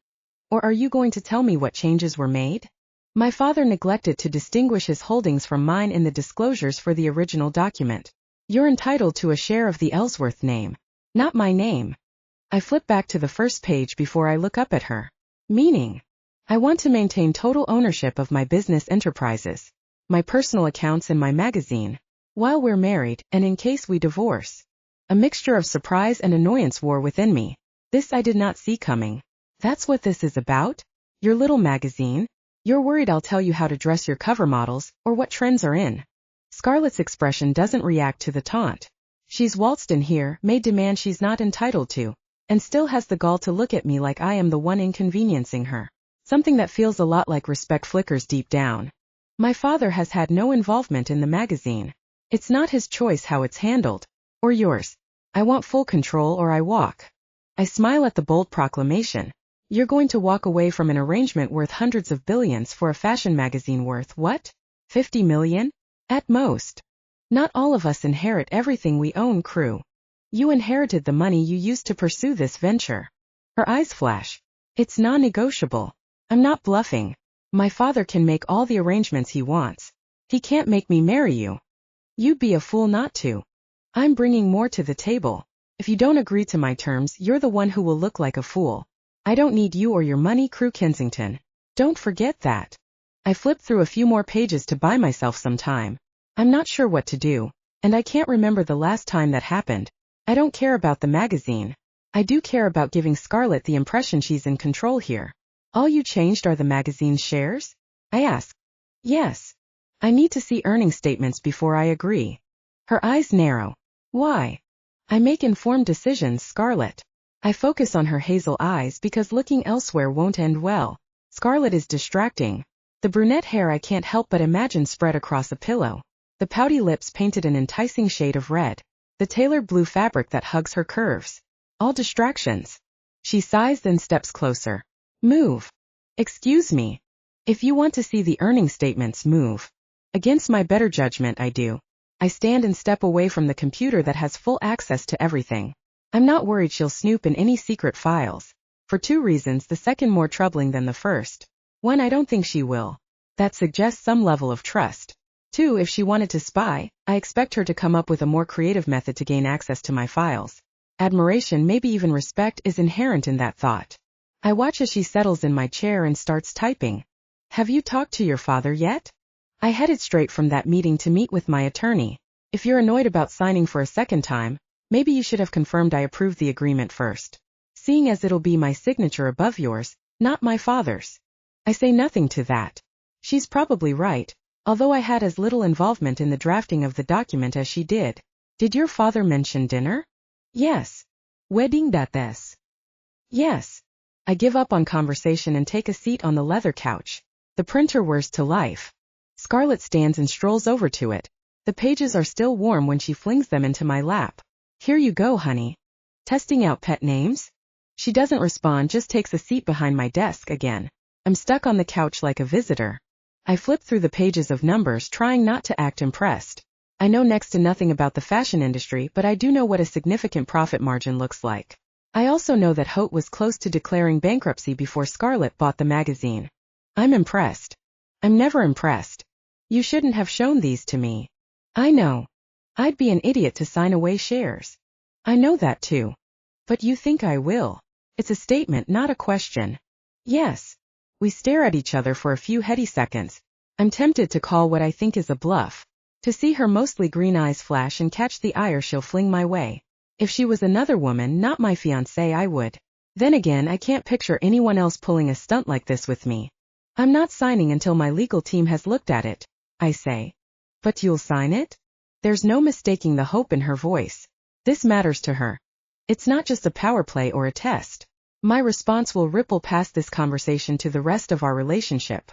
Speaker 1: Or are you going to tell me what changes were made? My father neglected to distinguish his holdings from mine in the disclosures for the original document. You're entitled to a share of the Ellsworth name, not my name. I flip back to the first page before I look up at her. Meaning? I want to maintain total ownership of my business enterprises, my personal accounts and my magazine, while we're married and in case we divorce. A mixture of surprise and annoyance wore within me. This I did not see coming. That's what this is about? Your little magazine? You're worried I'll tell you how to dress your cover models, or what trends are in. Scarlett's expression doesn't react to the taunt. She's waltzed in here, made demands she's not entitled to, and still has the gall to look at me like I am the one inconveniencing her. Something that feels a lot like respect flickers deep down. My father has had no involvement in the magazine. It's not his choice how it's handled. Or yours. I want full control or I walk. I smile at the bold proclamation. You're going to walk away from an arrangement worth hundreds of billions for a fashion magazine worth what? 50 million? At most. Not all of us inherit everything we own, crew. You inherited the money you used to pursue this venture. Her eyes flash. It's non-negotiable. I'm not bluffing. My father can make all the arrangements he wants. He can't make me marry you. You'd be a fool not to. I'm bringing more to the table. If you don't agree to my terms, you're the one who will look like a fool. I don't need you or your money, crew Kensington. Don't forget that. I flip through a few more pages to buy myself some time. I'm not sure what to do, and I can't remember the last time that happened. I don't care about the magazine. I do care about giving Scarlett the impression she's in control here. All you changed are the magazine's shares? I ask. Yes. I need to see earnings statements before I agree. Her eyes narrow. Why? I make informed decisions, Scarlett. I focus on her hazel eyes because looking elsewhere won't end well. Scarlett is distracting. The brunette hair I can't help but imagine spread across a pillow. The pouty lips painted an enticing shade of red. The tailored blue fabric that hugs her curves. All distractions. She sighs then steps closer. Move. Excuse me. If you want to see the earnings statements, move. Against my better judgment, I do. I stand and step away from the computer that has full access to everything. I'm not worried she'll snoop in any secret files. For 2 reasons, the second more troubling than the first. 1, I don't think she will. That suggests some level of trust. 2, if she wanted to spy, I expect her to come up with a more creative method to gain access to my files. Admiration, maybe even respect, is inherent in that thought. I watch as she settles in my chair and starts typing. Have you talked to your father yet? I headed straight from that meeting to meet with my attorney. If you're annoyed about signing for a second time, maybe you should have confirmed I approved the agreement first. Seeing as it'll be my signature above yours, Not my father's. I say nothing to that. She's probably right, although I had as little involvement in the drafting of the document as she did. Did your father mention dinner? Yes. Wedding dates. Yes. I give up on conversation and take a seat on the leather couch. The printer whirs to life. Scarlett stands and strolls over to it. The pages are still warm when she flings them into my lap. Here you go, honey. Testing out pet names? She doesn't respond, just takes a seat behind my desk again. I'm stuck on the couch like a visitor. I flip through the pages of numbers, trying not to act impressed. I know next to nothing about the fashion industry, but I do know what a significant profit margin looks like. I also know that Haute was close to declaring bankruptcy before Scarlett bought the magazine. I'm impressed. I'm never impressed. You shouldn't have shown these to me. I know. I'd be an idiot to sign away shares. I know that too. But you think I will? It's a statement, not a question. Yes. We stare at each other for a few heady seconds. I'm tempted to call what I think is a bluff. To see her mostly green eyes flash and catch the ire she'll fling my way. If she was another woman, not my fiancé, I would. Then again, I can't picture anyone else pulling a stunt like this with me. I'm not signing until my legal team has looked at it, I say. But you'll sign it? There's no mistaking the hope in her voice. This matters to her. It's not just a power play or a test. My response will ripple past this conversation to the rest of our relationship.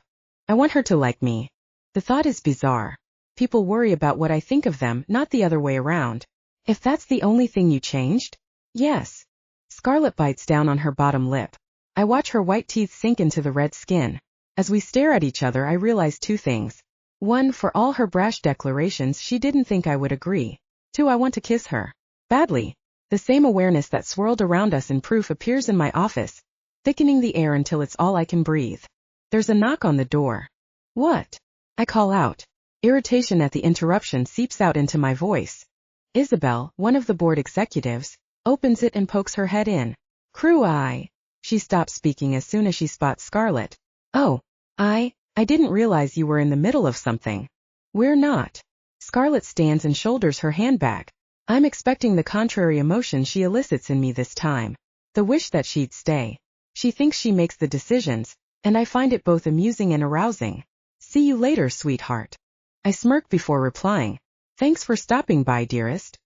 Speaker 1: I want her to like me. The thought is bizarre. People worry about what I think of them, not the other way around. If that's the only thing you changed? Yes. Scarlett bites down on her bottom lip. I watch her white teeth sink into the red skin. As we stare at each other, I realize two things. One, for all her brash declarations, she didn't think I would agree. Two, I want to kiss her. Badly. The same awareness that swirled around us in proof appears in my office, thickening the air until it's all I can breathe. There's a knock on the door. What? I call out. Irritation at the interruption seeps out into my voice. Isabel, one of the board executives, opens it and pokes her head in. Crew eye. She stops speaking as soon as she spots Scarlett. Oh, I didn't realize you were in the middle of something. We're not. Scarlett stands and shoulders her handbag. I'm expecting the contrary emotion she elicits in me this time. The wish that she'd stay. She thinks she makes the decisions, and I find it both amusing and arousing. See you later, sweetheart. I smirk before replying. Thanks for stopping by, dearest.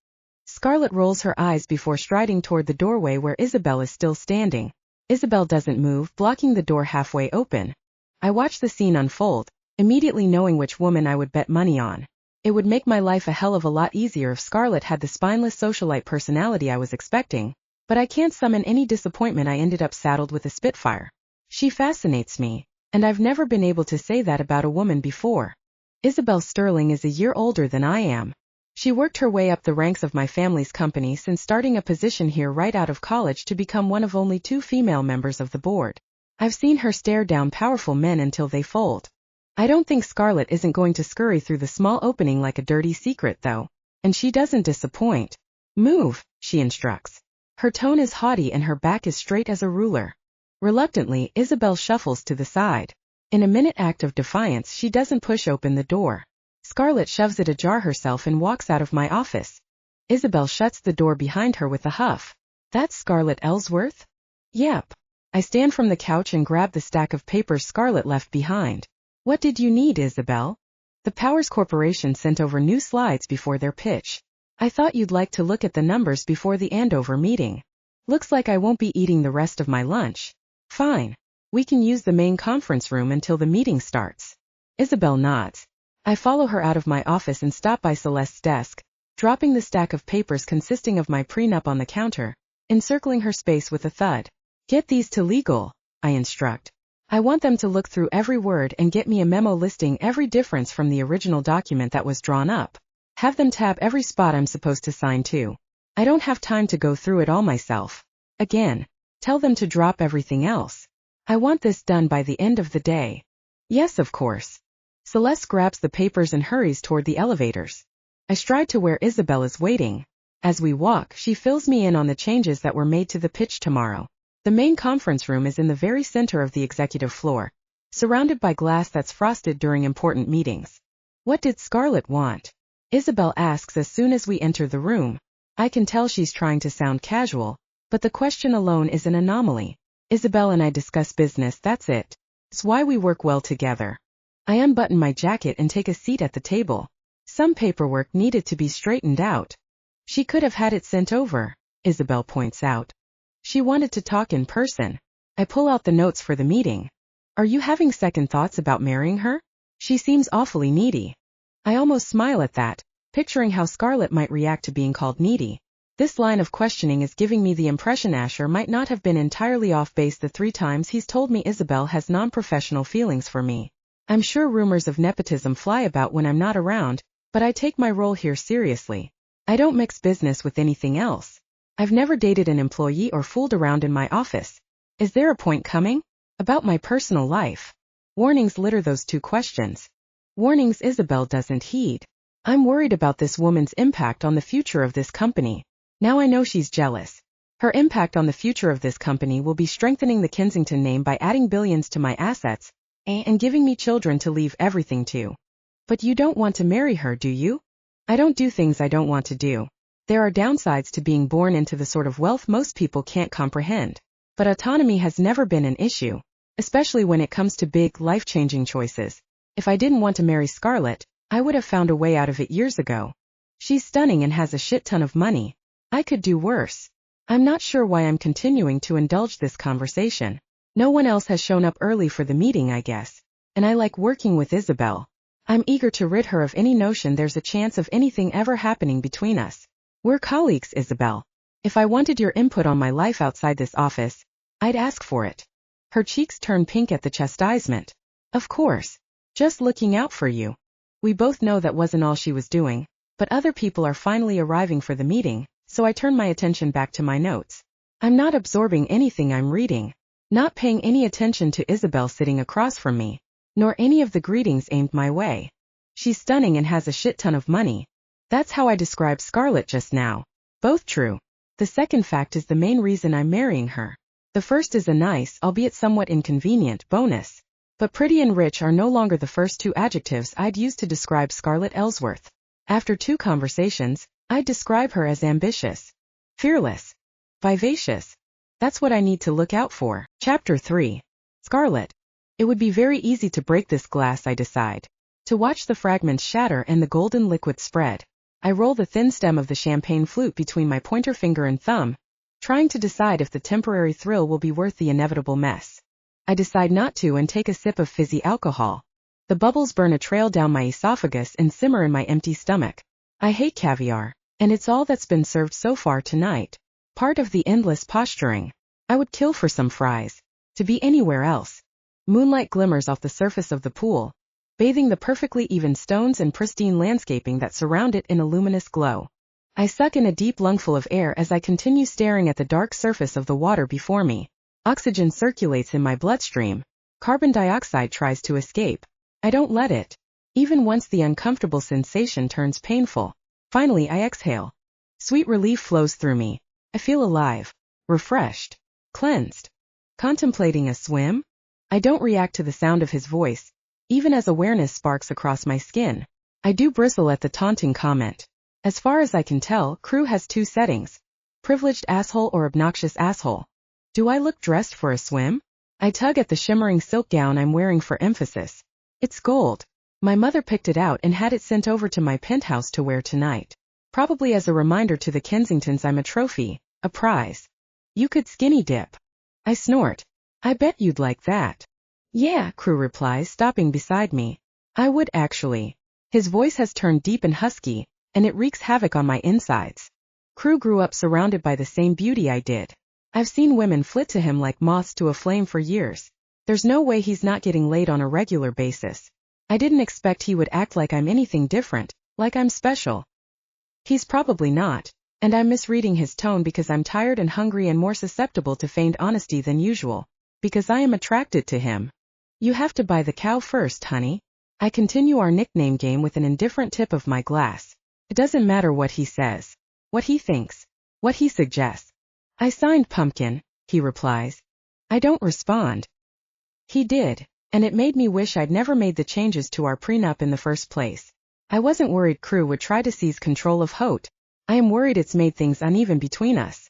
Speaker 1: Scarlett rolls her eyes before striding toward the doorway where Isabel is still standing. Isabel doesn't move, blocking the door halfway open. I watch the scene unfold, immediately knowing which woman I would bet money on. It would make my life a hell of a lot easier if Scarlett had the spineless socialite personality I was expecting, but I can't summon any disappointment. I ended up saddled with a Spitfire. She fascinates me, and I've never been able to say that about a woman before. Isabel Sterling is a year older than I am. She worked her way up the ranks of my family's company since starting a position here right out of college to become one of only 2 female members of the board. I've seen her stare down powerful men until they fold. I don't think Scarlett isn't going to scurry through the small opening like a dirty secret, though. And she doesn't disappoint. Move, she instructs. Her tone is haughty and her back is straight as a ruler. Reluctantly, Isabel shuffles to the side. In a minute act of defiance, she doesn't push open the door. Scarlett shoves it ajar herself and walks out of my office. Isabel shuts the door behind her with a huff. That's Scarlett Ellsworth? Yep. I stand from the couch and grab the stack of papers Scarlett left behind. What did you need, Isabel? The Powers Corporation sent over new slides before their pitch. I thought you'd like to look at the numbers before the Andover meeting. Looks like I won't be eating the rest of my lunch. Fine. We can use the main conference room until the meeting starts. Isabel nods. I follow her out of my office and stop by Celeste's desk, dropping the stack of papers consisting of my prenup on the counter, encircling her space with a thud. Get these to legal, I instruct. I want them to look through every word and get me a memo listing every difference from the original document that was drawn up. Have them tab every spot I'm supposed to sign to. I don't have time to go through it all myself. Again, tell them to drop everything else. I want this done by the end of the day. Yes, of course. Celeste grabs the papers and hurries toward the elevators. I stride to where Isabel is waiting. As we walk, she fills me in on the changes that were made to the pitch tomorrow. The main conference room is in the very center of the executive floor, surrounded by glass that's frosted during important meetings. What did Scarlett want? Isabel asks as soon as we enter the room. I can tell she's trying to sound casual, but the question alone is an anomaly. Isabel and I discuss business, that's it. It's why we work well together. I unbutton my jacket and take a seat at the table. Some paperwork needed to be straightened out. She could have had it sent over, Isabel points out. She wanted to talk in person. I pull out the notes for the meeting. Are you having second thoughts about marrying her? She seems awfully needy. I almost smile at that, picturing how Scarlett might react to being called needy. This line of questioning is giving me the impression Asher might not have been entirely off base the 3 times he's told me Isabel has non-professional feelings for me. I'm sure rumors of nepotism fly about when I'm not around, but I take my role here seriously. I don't mix business with anything else. I've never dated an employee or fooled around in my office. Is there a point coming? About my personal life. Warnings litter those 2 questions. Warnings Isabel doesn't heed. I'm worried about this woman's impact on the future of this company. Now I know she's jealous. Her impact on the future of this company will be strengthening the Kensington name by adding billions to my assets, and giving me children to leave everything to. But you don't want to marry her, do you? I don't do things I don't want to do. There are downsides to being born into the sort of wealth most people can't comprehend. But autonomy has never been an issue, especially when it comes to big, life-changing choices. If I didn't want to marry Scarlett, I would have found a way out of it years ago. She's stunning and has a shit ton of money. I could do worse. I'm not sure why I'm continuing to indulge this conversation. No one else has shown up early for the meeting, I guess. And I like working with Isabel. I'm eager to rid her of any notion there's a chance of anything ever happening between us. We're colleagues, Isabel. If I wanted your input on my life outside this office, I'd ask for it. Her cheeks turn pink at the chastisement. Of course. Just looking out for you. We both know that wasn't all she was doing, but other people are finally arriving for the meeting, so I turn my attention back to my notes. I'm not absorbing anything I'm reading, not paying any attention to Isabel sitting across from me, nor any of the greetings aimed my way. She's stunning and has a shit ton of money. That's how I described Scarlett just now. Both true. The second fact is the main reason I'm marrying her. The first is a nice, albeit somewhat inconvenient, bonus. But pretty and rich are no longer the first 2 adjectives I'd use to describe Scarlett Ellsworth. After 2 conversations, I'd describe her as ambitious, fearless, vivacious. That's what I need to look out for. Chapter 3. Scarlett. It would be very easy to break this glass, I decide. To watch the fragments shatter and the golden liquid spread. I roll the thin stem of the champagne flute between my pointer finger and thumb, trying to decide if the temporary thrill will be worth the inevitable mess. I decide not to and take a sip of fizzy alcohol. The bubbles burn a trail down my esophagus and simmer in my empty stomach. I hate caviar, and it's all that's been served so far tonight. Part of the endless posturing. I would kill for some fries. To be anywhere else. Moonlight glimmers off the surface of the pool, bathing the perfectly even stones and pristine landscaping that surround it in a luminous glow. I suck in a deep lungful of air as I continue staring at the dark surface of the water before me. Oxygen circulates in my bloodstream. Carbon dioxide tries to escape. I don't let it. Even once the uncomfortable sensation turns painful. Finally I exhale. Sweet relief flows through me. I feel alive, refreshed, cleansed. Contemplating a swim? I don't react to the sound of his voice, even as awareness sparks across my skin. I do bristle at the taunting comment. As far as I can tell, Crew has 2 settings. Privileged asshole or obnoxious asshole. Do I look dressed for a swim? I tug at the shimmering silk gown I'm wearing for emphasis. It's gold. My mother picked it out and had it sent over to my penthouse to wear tonight. Probably as a reminder to the Kensingtons I'm a trophy, a prize. You could skinny dip. I snort. I bet you'd like that. Yeah, Crew replies, stopping beside me. I would actually. His voice has turned deep and husky, and it wreaks havoc on my insides. Crew grew up surrounded by the same beauty I did. I've seen women flit to him like moths to a flame for years. There's no way he's not getting laid on a regular basis. I didn't expect he would act like I'm anything different, like I'm special. He's probably not, and I'm misreading his tone because I'm tired and hungry and more susceptible to feigned honesty than usual, because I am attracted to him. You have to buy the cow first, honey. I continue our nickname game with an indifferent tip of my glass. It doesn't matter what he says, what he thinks, what he suggests. I signed Pumpkin, he replies. I don't respond. He did, and it made me wish I'd never made the changes to our prenup in the first place. I wasn't worried Crew would try to seize control of Hote. I am worried it's made things uneven between us.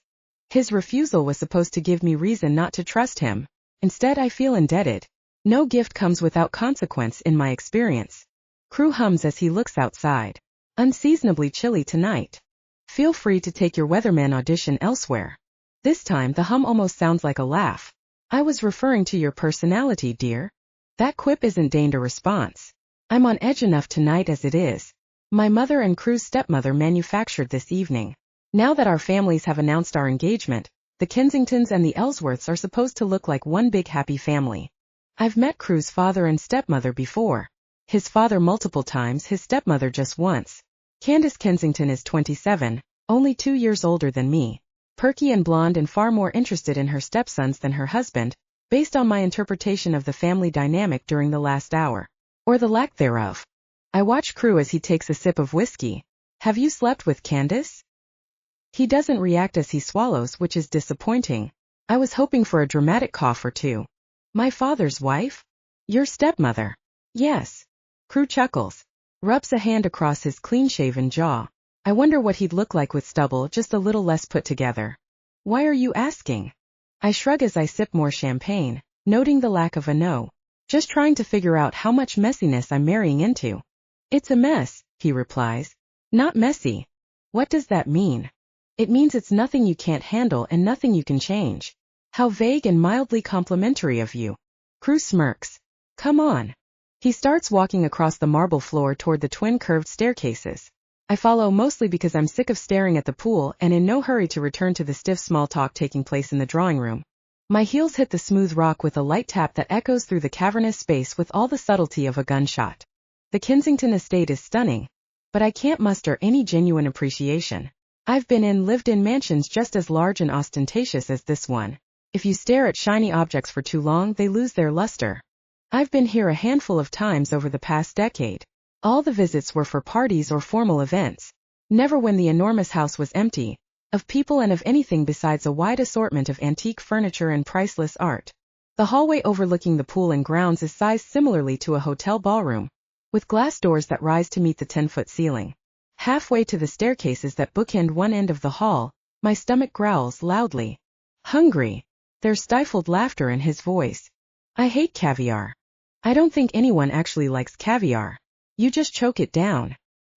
Speaker 1: His refusal was supposed to give me reason not to trust him. Instead, I feel indebted. No gift comes without consequence in my experience. Crew hums as he looks outside. Unseasonably chilly tonight. Feel free to take your weatherman audition elsewhere. This time the hum almost sounds like a laugh. I was referring to your personality, dear. That quip isn't deigned a response. I'm on edge enough tonight as it is. My mother and Crew's stepmother manufactured this evening. Now that our families have announced our engagement, the Kensingtons and the Ellsworths are supposed to look like one big happy family. I've met Crew's father and stepmother before. His father multiple times, his stepmother just once. Candace Kensington is 27, only 2 years older than me. Perky and blonde and far more interested in her stepsons than her husband, based on my interpretation of the family dynamic during the last hour. Or the lack thereof. I watch Crew as he takes a sip of whiskey. Have you slept with Candace? He doesn't react as he swallows, which is disappointing. I was hoping for a dramatic cough or two. My father's wife? Your stepmother? Yes. Crew chuckles. Rubs a hand across his clean-shaven jaw. I wonder what he'd look like with stubble just a little less put together. Why are you asking? I shrug as I sip more champagne, noting the lack of a no. Just trying to figure out how much messiness I'm marrying into. It's a mess, he replies. Not messy. What does that mean? It means it's nothing you can't handle and nothing you can change. How vague and mildly complimentary of you. Crew smirks. Come on. He starts walking across the marble floor toward the twin curved staircases. I follow mostly because I'm sick of staring at the pool and in no hurry to return to the stiff small talk taking place in the drawing room. My heels hit the smooth rock with a light tap that echoes through the cavernous space with all the subtlety of a gunshot. The Kensington estate is stunning, but I can't muster any genuine appreciation. I've lived in mansions just as large and ostentatious as this one. If you stare at shiny objects for too long, they lose their luster. I've been here a handful of times over the past decade. All the visits were for parties or formal events. Never when the enormous house was empty, of people and of anything besides a wide assortment of antique furniture and priceless art. The hallway overlooking the pool and grounds is sized similarly to a hotel ballroom, with glass doors that rise to meet the 10-foot ceiling. Halfway to the staircases that bookend one end of the hall, my stomach growls loudly. Hungry. There's stifled laughter in his voice. I hate caviar. I don't think anyone actually likes caviar. You just choke it down.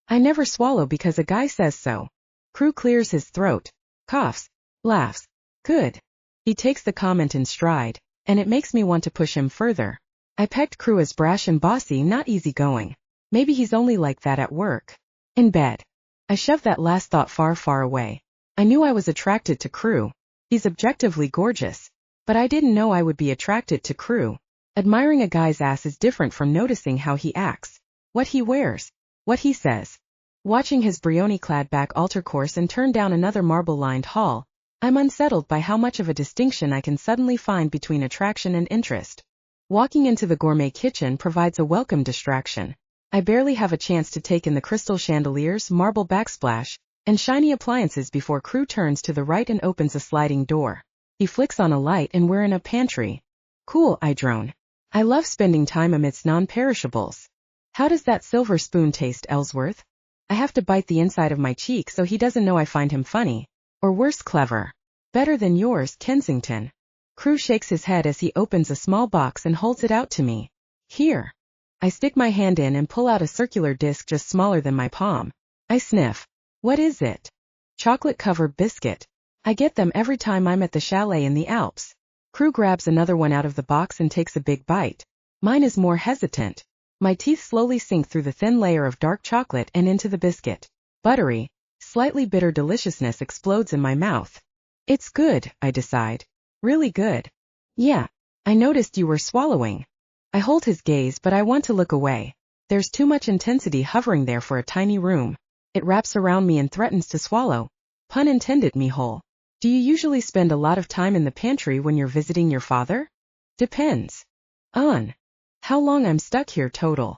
Speaker 1: I never swallow because a guy says so. Crew clears his throat, coughs, laughs. Good. He takes the comment in stride, and it makes me want to push him further. I pegged Crew as brash and bossy, not easygoing. Maybe he's only like that at work. In bed. I shoved that last thought far, far away. I knew I was attracted to Crew. He's objectively gorgeous. But I didn't know I would be attracted to Crew. Admiring a guy's ass is different from noticing how he acts, what he wears, what he says. Watching his brioni-clad back alter course and turn down another marble-lined hall, I'm unsettled by how much of a distinction I can suddenly find between attraction and interest. Walking into the gourmet kitchen provides a welcome distraction. I barely have a chance to take in the crystal chandeliers, marble backsplash, and shiny appliances before Crew turns to the right and opens a sliding door. He flicks on a light and we're in a pantry. Cool, I drone. I love spending time amidst non-perishables. How does that silver spoon taste, Ellsworth? I have to bite the inside of my cheek so he doesn't know I find him funny. Or worse, clever. Better than yours, Kensington. Crew shakes his head as he opens a small box and holds it out to me. Here. I stick my hand in and pull out a circular disc just smaller than my palm. I sniff. What is it? Chocolate-covered biscuit. I get them every time I'm at the chalet in the Alps. Crew grabs another one out of the box and takes a big bite. Mine is more hesitant. My teeth slowly sink through the thin layer of dark chocolate and into the biscuit. Buttery, slightly bitter deliciousness explodes in my mouth. It's good, I decide. Really good. Yeah, I noticed you were swallowing. I hold his gaze, but I want to look away. There's too much intensity hovering there for a tiny room. It wraps around me and threatens to swallow. Pun intended, me hole. Do you usually spend a lot of time in the pantry when you're visiting your father? Depends. On how long I'm stuck here total.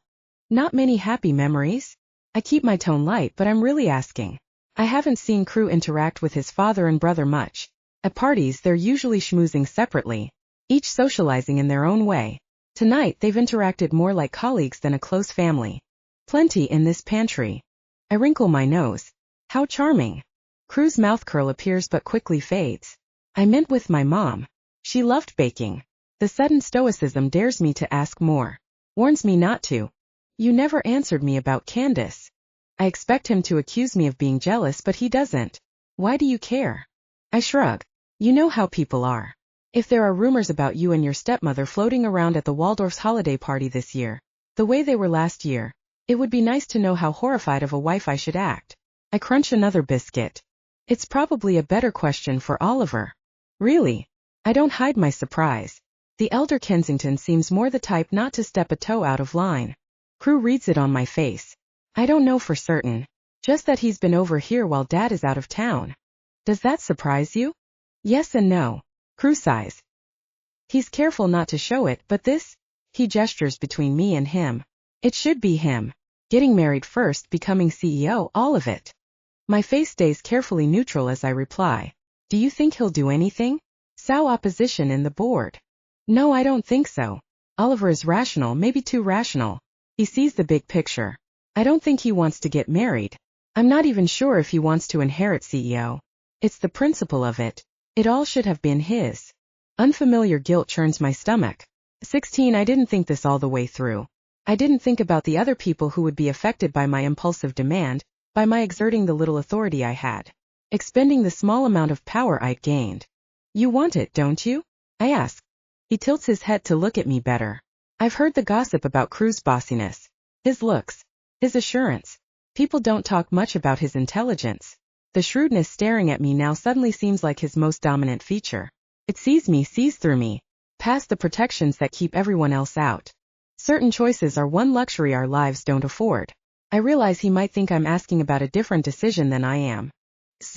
Speaker 1: Not many happy memories. I keep my tone light, but I'm really asking. I haven't seen Crew interact with his father and brother much. At parties they're usually schmoozing separately, each socializing in their own way. Tonight they've interacted more like colleagues than a close family. Plenty in this pantry. I wrinkle my nose. How charming. Crew's mouth curl appears but quickly fades. I meant with my mom. She loved baking. The sudden stoicism dares me to ask more. Warns me not to. You never answered me about Candace. I expect him to accuse me of being jealous, but he doesn't. Why do you care? I shrug. You know how people are. If there are rumors about you and your stepmother floating around at the Waldorf's holiday party this year, the way they were last year, it would be nice to know how horrified of a wife I should act. I crunch another biscuit. It's probably a better question for Oliver. Really? I don't hide my surprise. The elder Kensington seems more the type not to step a toe out of line. Crew reads it on my face. I don't know for certain. Just that he's been over here while Dad is out of town. Does that surprise you? Yes and no. Crew sighs. He's careful not to show it, but this? He gestures between me and him. It should be him. Getting married first, becoming CEO, all of it. My face stays carefully neutral as I reply. Do you think he'll do anything? Sow opposition in the board. No, I don't think so. Oliver is rational, maybe too rational. He sees the big picture. I don't think he wants to get married. I'm not even sure if he wants to inherit CEO. It's the principle of it. It all should have been his. Unfamiliar guilt churns my stomach. 16, I didn't think this all the way through. I didn't think about the other people who would be affected by my impulsive demand, by my exerting the little authority I had, expending the small amount of power I'd gained. You want it, don't you? I ask. He tilts his head to look at me better. I've heard the gossip about Crew's bossiness. His looks. His assurance. People don't talk much about his intelligence. The shrewdness staring at me now suddenly seems like his most dominant feature. It sees me, sees through me, past the protections that keep everyone else out. Certain choices are one luxury our lives don't afford. I realize he might think I'm asking about a different decision than I am.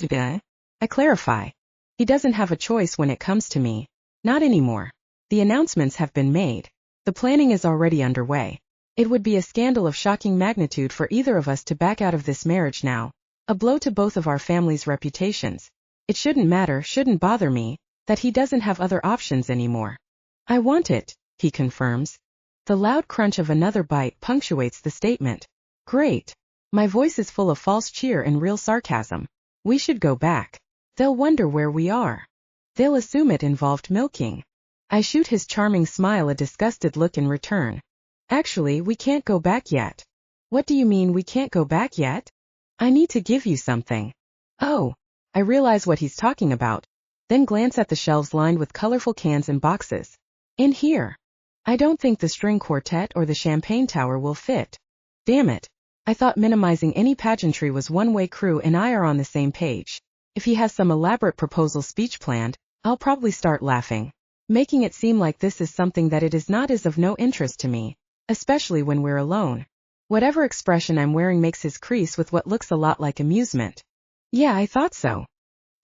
Speaker 1: I clarify. He doesn't have a choice when it comes to me. Not anymore. The announcements have been made. The planning is already underway. It would be a scandal of shocking magnitude for either of us to back out of this marriage now. A blow to both of our families' reputations. It shouldn't matter, shouldn't bother me, that he doesn't have other options anymore. I want it, he confirms. The loud crunch of another bite punctuates the statement. Great. My voice is full of false cheer and real sarcasm. We should go back. They'll wonder where we are. They'll assume it involved milking. I shoot his charming smile a disgusted look in return. Actually, we can't go back yet. What do you mean we can't go back yet? I need to give you something. Oh. I realize what he's talking about, then glance at the shelves lined with colorful cans and boxes. In here. I don't think the string quartet or the champagne tower will fit. Damn it. I thought minimizing any pageantry was one way. Crew and I are on the same page. If he has some elaborate proposal speech planned, I'll probably start laughing. Making it seem like this is something that it is not is of no interest to me, especially when we're alone. Whatever expression I'm wearing makes his crease with what looks a lot like amusement. Yeah, I thought so.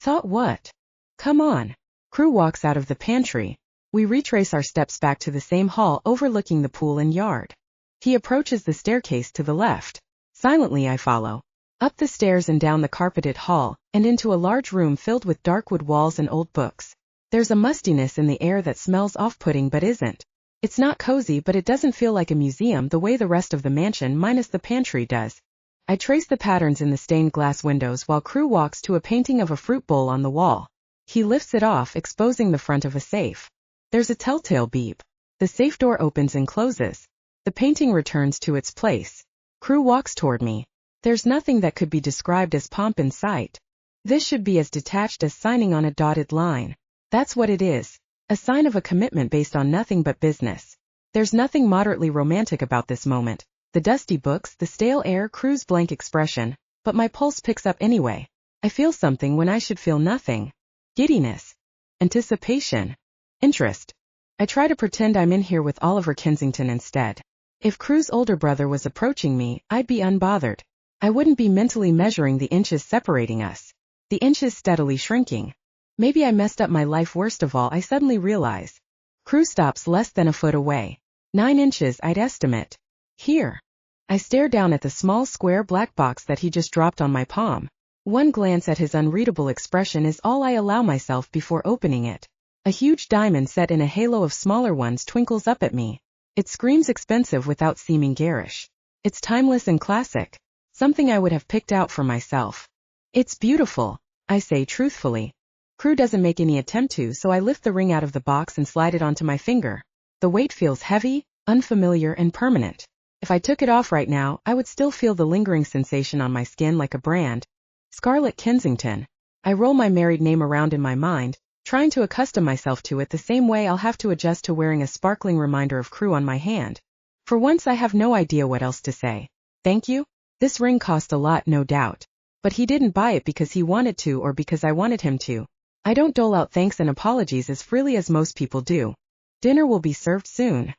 Speaker 1: Thought what? Come on. Crew walks out of the pantry. We retrace our steps back to the same hall overlooking the pool and yard. He approaches the staircase to the left. Silently I follow. Up the stairs and down the carpeted hall, and into a large room filled with dark wood walls and old books. There's a mustiness in the air that smells off-putting but isn't. It's not cozy, but it doesn't feel like a museum the way the rest of the mansion minus the pantry does. I trace the patterns in the stained glass windows while Crew walks to a painting of a fruit bowl on the wall. He lifts it off, exposing the front of a safe. There's a telltale beep. The safe door opens and closes. The painting returns to its place. Crew walks toward me. There's nothing that could be described as pomp in sight. This should be as detached as signing on a dotted line. That's what it is. A sign of a commitment based on nothing but business. There's nothing moderately romantic about this moment. The dusty books, the stale air, Crew's blank expression, but my pulse picks up anyway. I feel something when I should feel nothing. Giddiness. Anticipation. Interest. I try to pretend I'm in here with Oliver Kensington instead. If Crew's older brother was approaching me, I'd be unbothered. I wouldn't be mentally measuring the inches separating us. The inches steadily shrinking. Maybe I messed up my life. Worst of all, I suddenly realize. Crew stops less than a foot away. 9 inches, I'd estimate. Here. I stare down at the small square black box that he just dropped on my palm. One glance at his unreadable expression is all I allow myself before opening it. A huge diamond set in a halo of smaller ones twinkles up at me. It screams expensive without seeming garish. It's timeless and classic. Something I would have picked out for myself. It's beautiful, I say truthfully. Crew doesn't make any attempt to, so I lift the ring out of the box and slide it onto my finger. The weight feels heavy, unfamiliar, and permanent. If I took it off right now, I would still feel the lingering sensation on my skin like a brand. Scarlett Kensington. I roll my married name around in my mind, trying to accustom myself to it the same way I'll have to adjust to wearing a sparkling reminder of Crew on my hand. For once I have no idea what else to say. Thank you? This ring cost a lot, no doubt. But he didn't buy it because he wanted to or because I wanted him to. I don't dole out thanks and apologies as freely as most people do. Dinner will be served soon.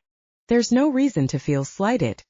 Speaker 1: There's no reason to feel slighted.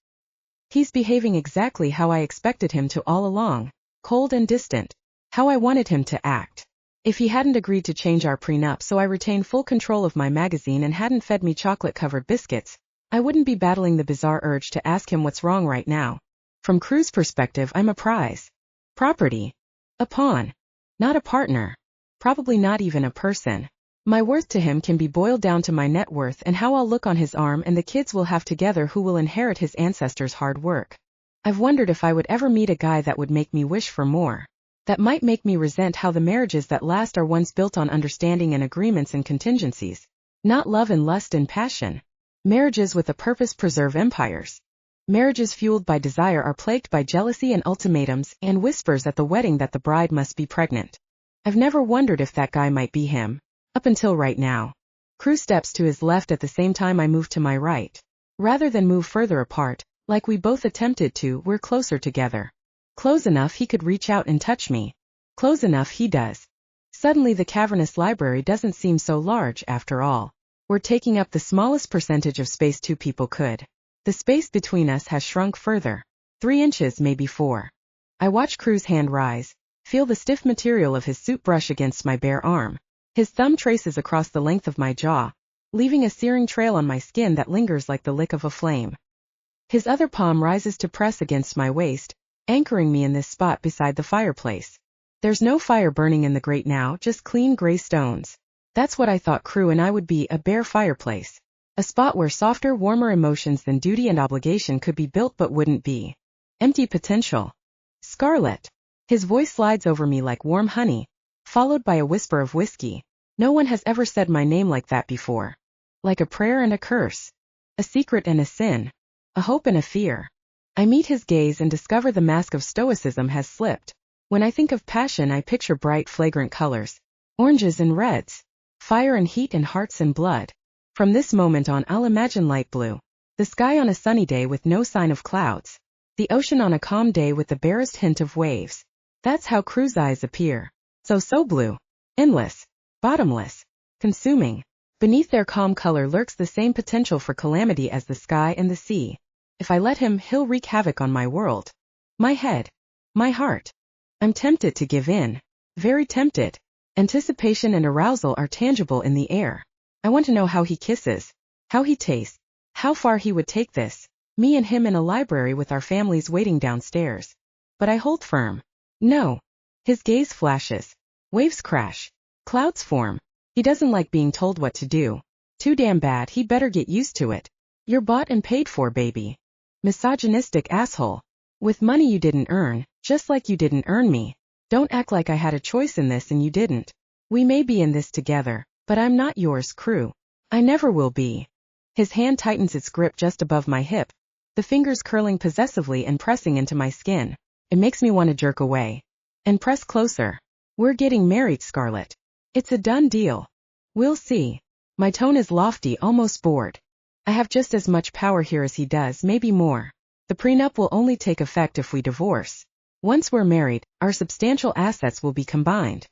Speaker 1: He's behaving exactly how I expected him to all along, cold and distant. How I wanted him to act. If he hadn't agreed to change our prenup so I retained full control of my magazine and hadn't fed me chocolate-covered biscuits, I wouldn't be battling the bizarre urge to ask him what's wrong right now. From Crew's perspective, I'm a prize. Property. A pawn. Not a partner. Probably not even a person. My worth to him can be boiled down to my net worth and how I'll look on his arm and the kids we'll have together who will inherit his ancestors' hard work. I've wondered if I would ever meet a guy that would make me wish for more. That might make me resent how the marriages that last are ones built on understanding and agreements and contingencies. Not love and lust and passion. Marriages with a purpose preserve empires. Marriages fueled by desire are plagued by jealousy and ultimatums and whispers at the wedding that the bride must be pregnant. I've never wondered if that guy might be him. Up until right now. Crew steps to his left at the same time I move to my right. Rather than move further apart, like we both attempted to, we're closer together. Close enough he could reach out and touch me. Close enough he does. Suddenly the cavernous library doesn't seem so large after all. We're taking up the smallest percentage of space two people could. The space between us has shrunk further. 3 inches, maybe 4. I watch Crew's hand rise, feel the stiff material of his suit brush against my bare arm. His thumb traces across the length of my jaw, leaving a searing trail on my skin that lingers like the lick of a flame. His other palm rises to press against my waist, anchoring me in this spot beside the fireplace. There's no fire burning in the grate now, just clean gray stones. That's what I thought Crew and I would be, a bare fireplace. A spot where softer, warmer emotions than duty and obligation could be built but wouldn't be. Empty potential. Scarlett. His voice slides over me like warm honey, followed by a whisper of whiskey. No one has ever said my name like that before. Like a prayer and a curse. A secret and a sin. A hope and a fear. I meet his gaze and discover the mask of stoicism has slipped. When I think of passion, I picture bright, flagrant colors. Oranges and reds. Fire and heat and hearts and blood. From this moment on, I'll imagine light blue. The sky on a sunny day with no sign of clouds. The ocean on a calm day with the barest hint of waves. That's how Crew's eyes appear. So blue. Endless. Bottomless. Consuming. Beneath their calm color lurks the same potential for calamity as the sky and the sea. If I let him, he'll wreak havoc on my world. My head. My heart. I'm tempted to give in. Very tempted. Anticipation and arousal are tangible in the air. I want to know how he kisses. How he tastes. How far he would take this. Me and him in a library with our families waiting downstairs. But I hold firm. No. His gaze flashes. Waves crash. Clouds form. He doesn't like being told what to do. Too damn bad, he better get used to it. You're bought and paid for, baby. Misogynistic asshole. With money you didn't earn, just like you didn't earn me. Don't act like I had a choice in this and you didn't. We may be in this together, but I'm not yours, Crew. I never will be. His hand tightens its grip just above my hip, the fingers curling possessively and pressing into my skin. It makes me want to jerk away. And press closer. We're getting married, Scarlett. It's a done deal. We'll see. My tone is lofty, almost bored. I have just as much power here as he does, maybe more. The prenup will only take effect if we divorce. Once we're married, our substantial assets will be combined.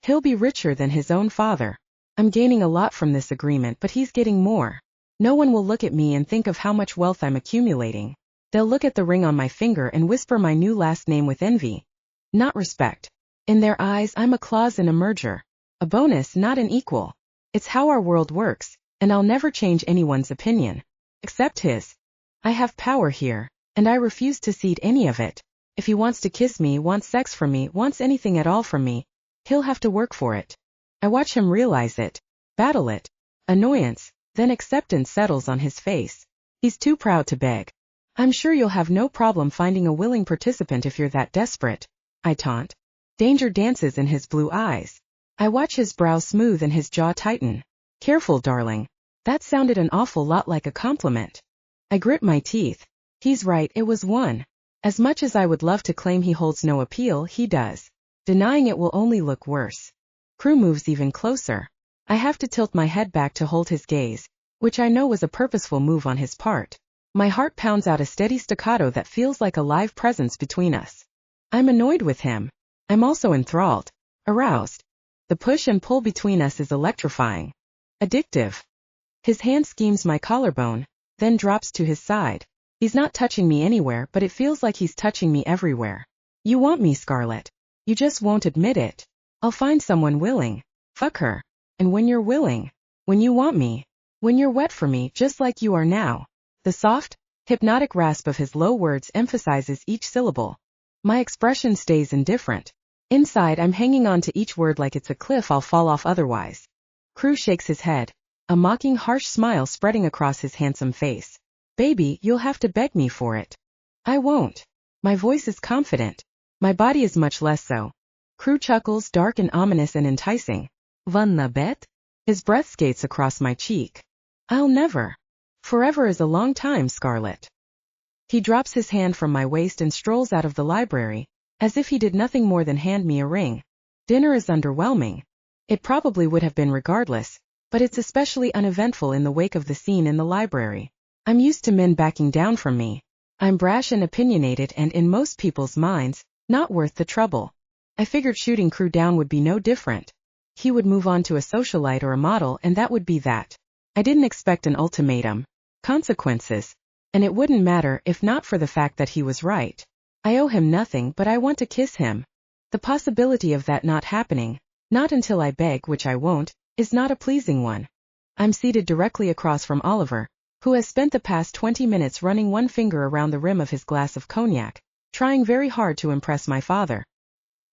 Speaker 1: He'll be richer than his own father. I'm gaining a lot from this agreement, but he's getting more. No one will look at me and think of how much wealth I'm accumulating. They'll look at the ring on my finger and whisper my new last name with envy. Not respect. In their eyes, I'm a clause in a merger. A bonus, not an equal. It's how our world works, and I'll never change anyone's opinion. Except his. I have power here, and I refuse to cede any of it. If he wants to kiss me, wants sex from me, wants anything at all from me, he'll have to work for it. I watch him realize it, battle it. Annoyance, then acceptance settles on his face. He's too proud to beg. I'm sure you'll have no problem finding a willing participant if you're that desperate. I taunt. Danger dances in his blue eyes. I watch his brow smooth and his jaw tighten. Careful, darling. That sounded an awful lot like a compliment. I grit my teeth. He's right, it was one. As much as I would love to claim he holds no appeal, he does. Denying it will only look worse. Crew moves even closer. I have to tilt my head back to hold his gaze, which I know was a purposeful move on his part. My heart pounds out a steady staccato that feels like a live presence between us. I'm annoyed with him. I'm also enthralled. Aroused. The push and pull between us is electrifying. Addictive. His hand schemes my collarbone, then drops to his side. He's not touching me anywhere, but it feels like he's touching me everywhere. You want me, Scarlett. You just won't admit it. I'll find someone willing. Fuck her. And when you're willing. When you want me. When you're wet for me, just like you are now. The soft, hypnotic rasp of his low words emphasizes each syllable. My expression stays indifferent. Inside, I'm hanging on to each word like it's a cliff I'll fall off otherwise. Crew shakes his head, a mocking, harsh smile spreading across his handsome face. Baby, you'll have to beg me for it. I won't. My voice is confident. My body is much less so. Crew chuckles, dark and ominous and enticing. Vanna bet? His breath skates across my cheek. I'll never. Forever is a long time, Scarlett. He drops his hand from my waist and strolls out of the library, as if he did nothing more than hand me a ring. Dinner is underwhelming. It probably would have been regardless, but it's especially uneventful in the wake of the scene in the library. I'm used to men backing down from me. I'm brash and opinionated and in most people's minds, not worth the trouble. I figured shooting Crew down would be no different. He would move on to a socialite or a model and that would be that. I didn't expect an ultimatum. Consequences. And it wouldn't matter if not for the fact that he was right. I owe him nothing, but I want to kiss him. The possibility of that not happening, not until I beg, which I won't, is not a pleasing one. I'm seated directly across from Oliver, who has spent the past 20 minutes running one finger around the rim of his glass of cognac, trying very hard to impress my father.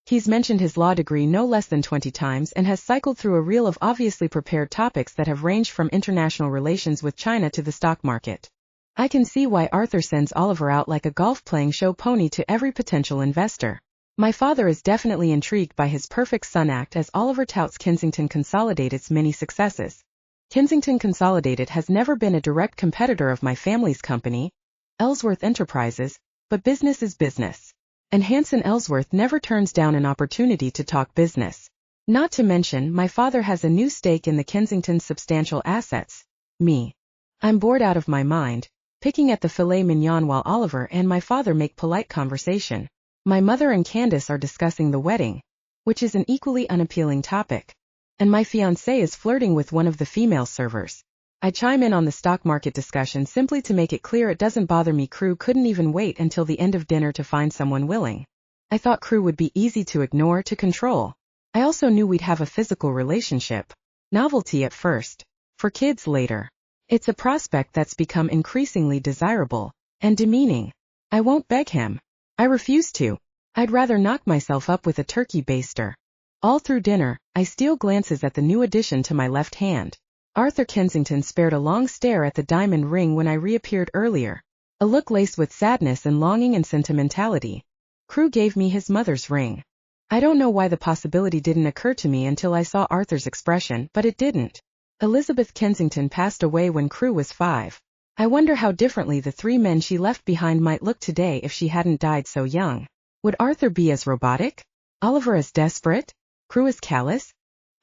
Speaker 1: He's mentioned his law degree no less than 20 times and has cycled through a reel of obviously prepared topics that have ranged from international relations with China to the stock market. I can see why Arthur sends Oliver out like a golf-playing show pony to every potential investor. My father is definitely intrigued by his perfect son act as Oliver touts Kensington Consolidated's many successes. Kensington Consolidated has never been a direct competitor of my family's company, Ellsworth Enterprises, but business is business. And Hanson Ellsworth never turns down an opportunity to talk business. Not to mention, my father has a new stake in the Kensington's substantial assets. Me. I'm bored out of my mind, picking at the filet mignon while Oliver and my father make polite conversation. My mother and Candace are discussing the wedding, which is an equally unappealing topic. And my fiancé is flirting with one of the female servers. I chime in on the stock market discussion simply to make it clear it doesn't bother me. Crew couldn't even wait until the end of dinner to find someone willing. I thought Crew would be easy to ignore, to control. I also knew we'd have a physical relationship. Novelty at first. For kids later. It's a prospect that's become increasingly desirable and demeaning. I won't beg him. I refuse to. I'd rather knock myself up with a turkey baster. All through dinner, I steal glances at the new addition to my left hand. Arthur Kensington spared a long stare at the diamond ring when I reappeared earlier. A look laced with sadness and longing and sentimentality. Crew gave me his mother's ring. I don't know why the possibility didn't occur to me until I saw Arthur's expression, but it didn't. Elizabeth Kensington passed away when Crew was 5. I wonder how differently the 3 men she left behind might look today if she hadn't died so young. Would Arthur be as robotic? Oliver as desperate? Crew as callous?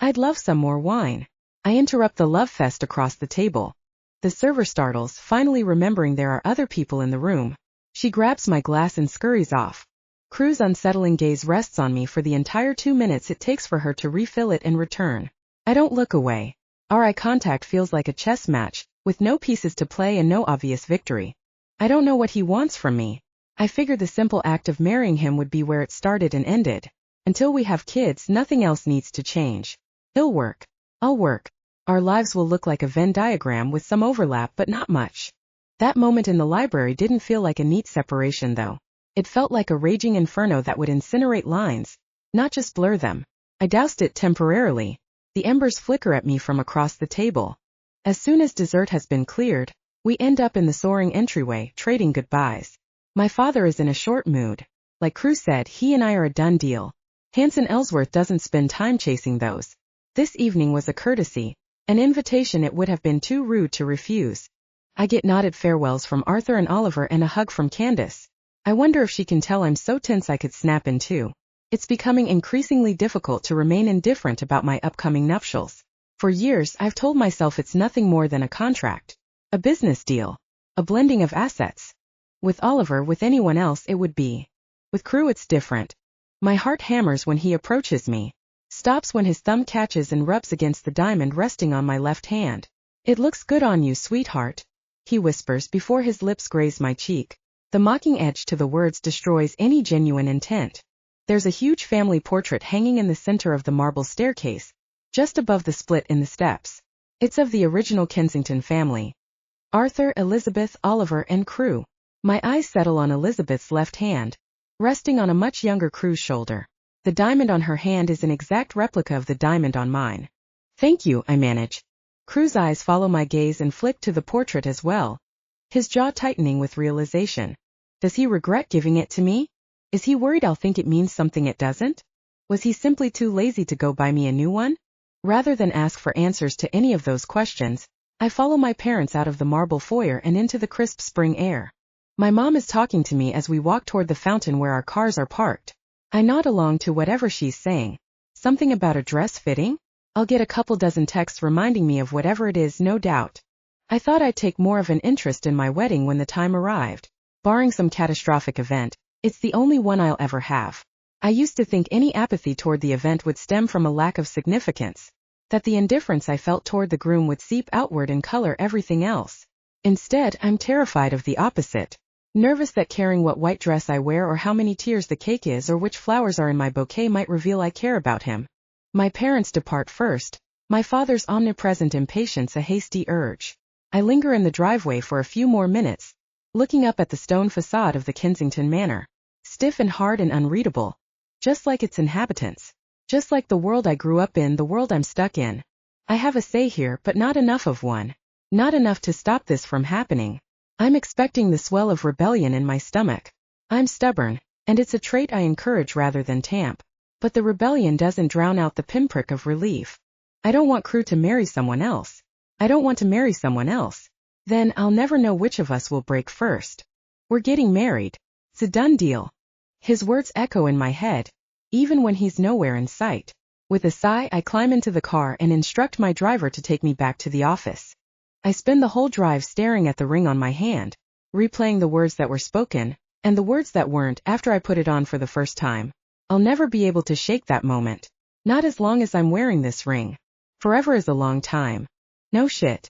Speaker 1: I'd love some more wine. I interrupt the love fest across the table. The server startles, finally remembering there are other people in the room. She grabs my glass and scurries off. Crew's unsettling gaze rests on me for the entire 2 minutes it takes for her to refill it and return. I don't look away. Our eye contact feels like a chess match, with no pieces to play and no obvious victory. I don't know what he wants from me. I figured the simple act of marrying him would be where it started and ended. Until we have kids, nothing else needs to change. He'll work. I'll work. Our lives will look like a Venn diagram with some overlap but not much. That moment in the library didn't feel like a neat separation though. It felt like a raging inferno that would incinerate lines, not just blur them. I doused it temporarily. The embers flicker at me from across the table. As soon as dessert has been cleared, we end up in the soaring entryway, trading goodbyes. My father is in a short mood. Like Crew said, he and I are a done deal. Hanson Ellsworth doesn't spend time chasing those. This evening was a courtesy, an invitation it would have been too rude to refuse. I get nodded farewells from Arthur and Oliver and a hug from Candace. I wonder if she can tell I'm so tense I could snap in two. It's becoming increasingly difficult to remain indifferent about my upcoming nuptials. For years I've told myself it's nothing more than a contract. A business deal. A blending of assets. With Oliver, with anyone else it would be. With Crew it's different. My heart hammers when he approaches me. Stops when his thumb catches and rubs against the diamond resting on my left hand. "It looks good on you, sweetheart," he whispers before his lips graze my cheek. The mocking edge to the words destroys any genuine intent. There's a huge family portrait hanging in the center of the marble staircase, just above the split in the steps. It's of the original Kensington family. Arthur, Elizabeth, Oliver, and Crew. My eyes settle on Elizabeth's left hand, resting on a much younger Crew's shoulder. The diamond on her hand is an exact replica of the diamond on mine. "Thank you," I manage. Crew's eyes follow my gaze and flick to the portrait as well, his jaw tightening with realization. Does he regret giving it to me? Is he worried I'll think it means something it doesn't? Was he simply too lazy to go buy me a new one? Rather than ask for answers to any of those questions, I follow my parents out of the marble foyer and into the crisp spring air. My mom is talking to me as we walk toward the fountain where our cars are parked. I nod along to whatever she's saying. Something about a dress fitting? I'll get a couple dozen texts reminding me of whatever it is, no doubt. I thought I'd take more of an interest in my wedding when the time arrived. Barring some catastrophic event, it's the only one I'll ever have. I used to think any apathy toward the event would stem from a lack of significance, that the indifference I felt toward the groom would seep outward and color everything else. Instead, I'm terrified of the opposite. Nervous that caring what white dress I wear or how many tiers the cake is or which flowers are in my bouquet might reveal I care about him. My parents depart first, my father's omnipresent impatience a hasty urge. I linger in the driveway for a few more minutes, looking up at the stone facade of the Kensington Manor. Stiff and hard and unreadable. Just like its inhabitants. Just like the world I grew up in, the world I'm stuck in. I have a say here, but not enough of one. Not enough to stop this from happening. I'm expecting the swell of rebellion in my stomach. I'm stubborn, and it's a trait I encourage rather than tamp. But the rebellion doesn't drown out the pinprick of relief. I don't want Crew to marry someone else. I don't want to marry someone else. Then I'll never know which of us will break first. We're getting married. It's a done deal. His words echo in my head, even when he's nowhere in sight. With a sigh, I climb into the car and instruct my driver to take me back to the office. I spend the whole drive staring at the ring on my hand, replaying the words that were spoken, and the words that weren't after I put it on for the first time. I'll never be able to shake that moment. Not as long as I'm wearing this ring. Forever is a long time. No shit.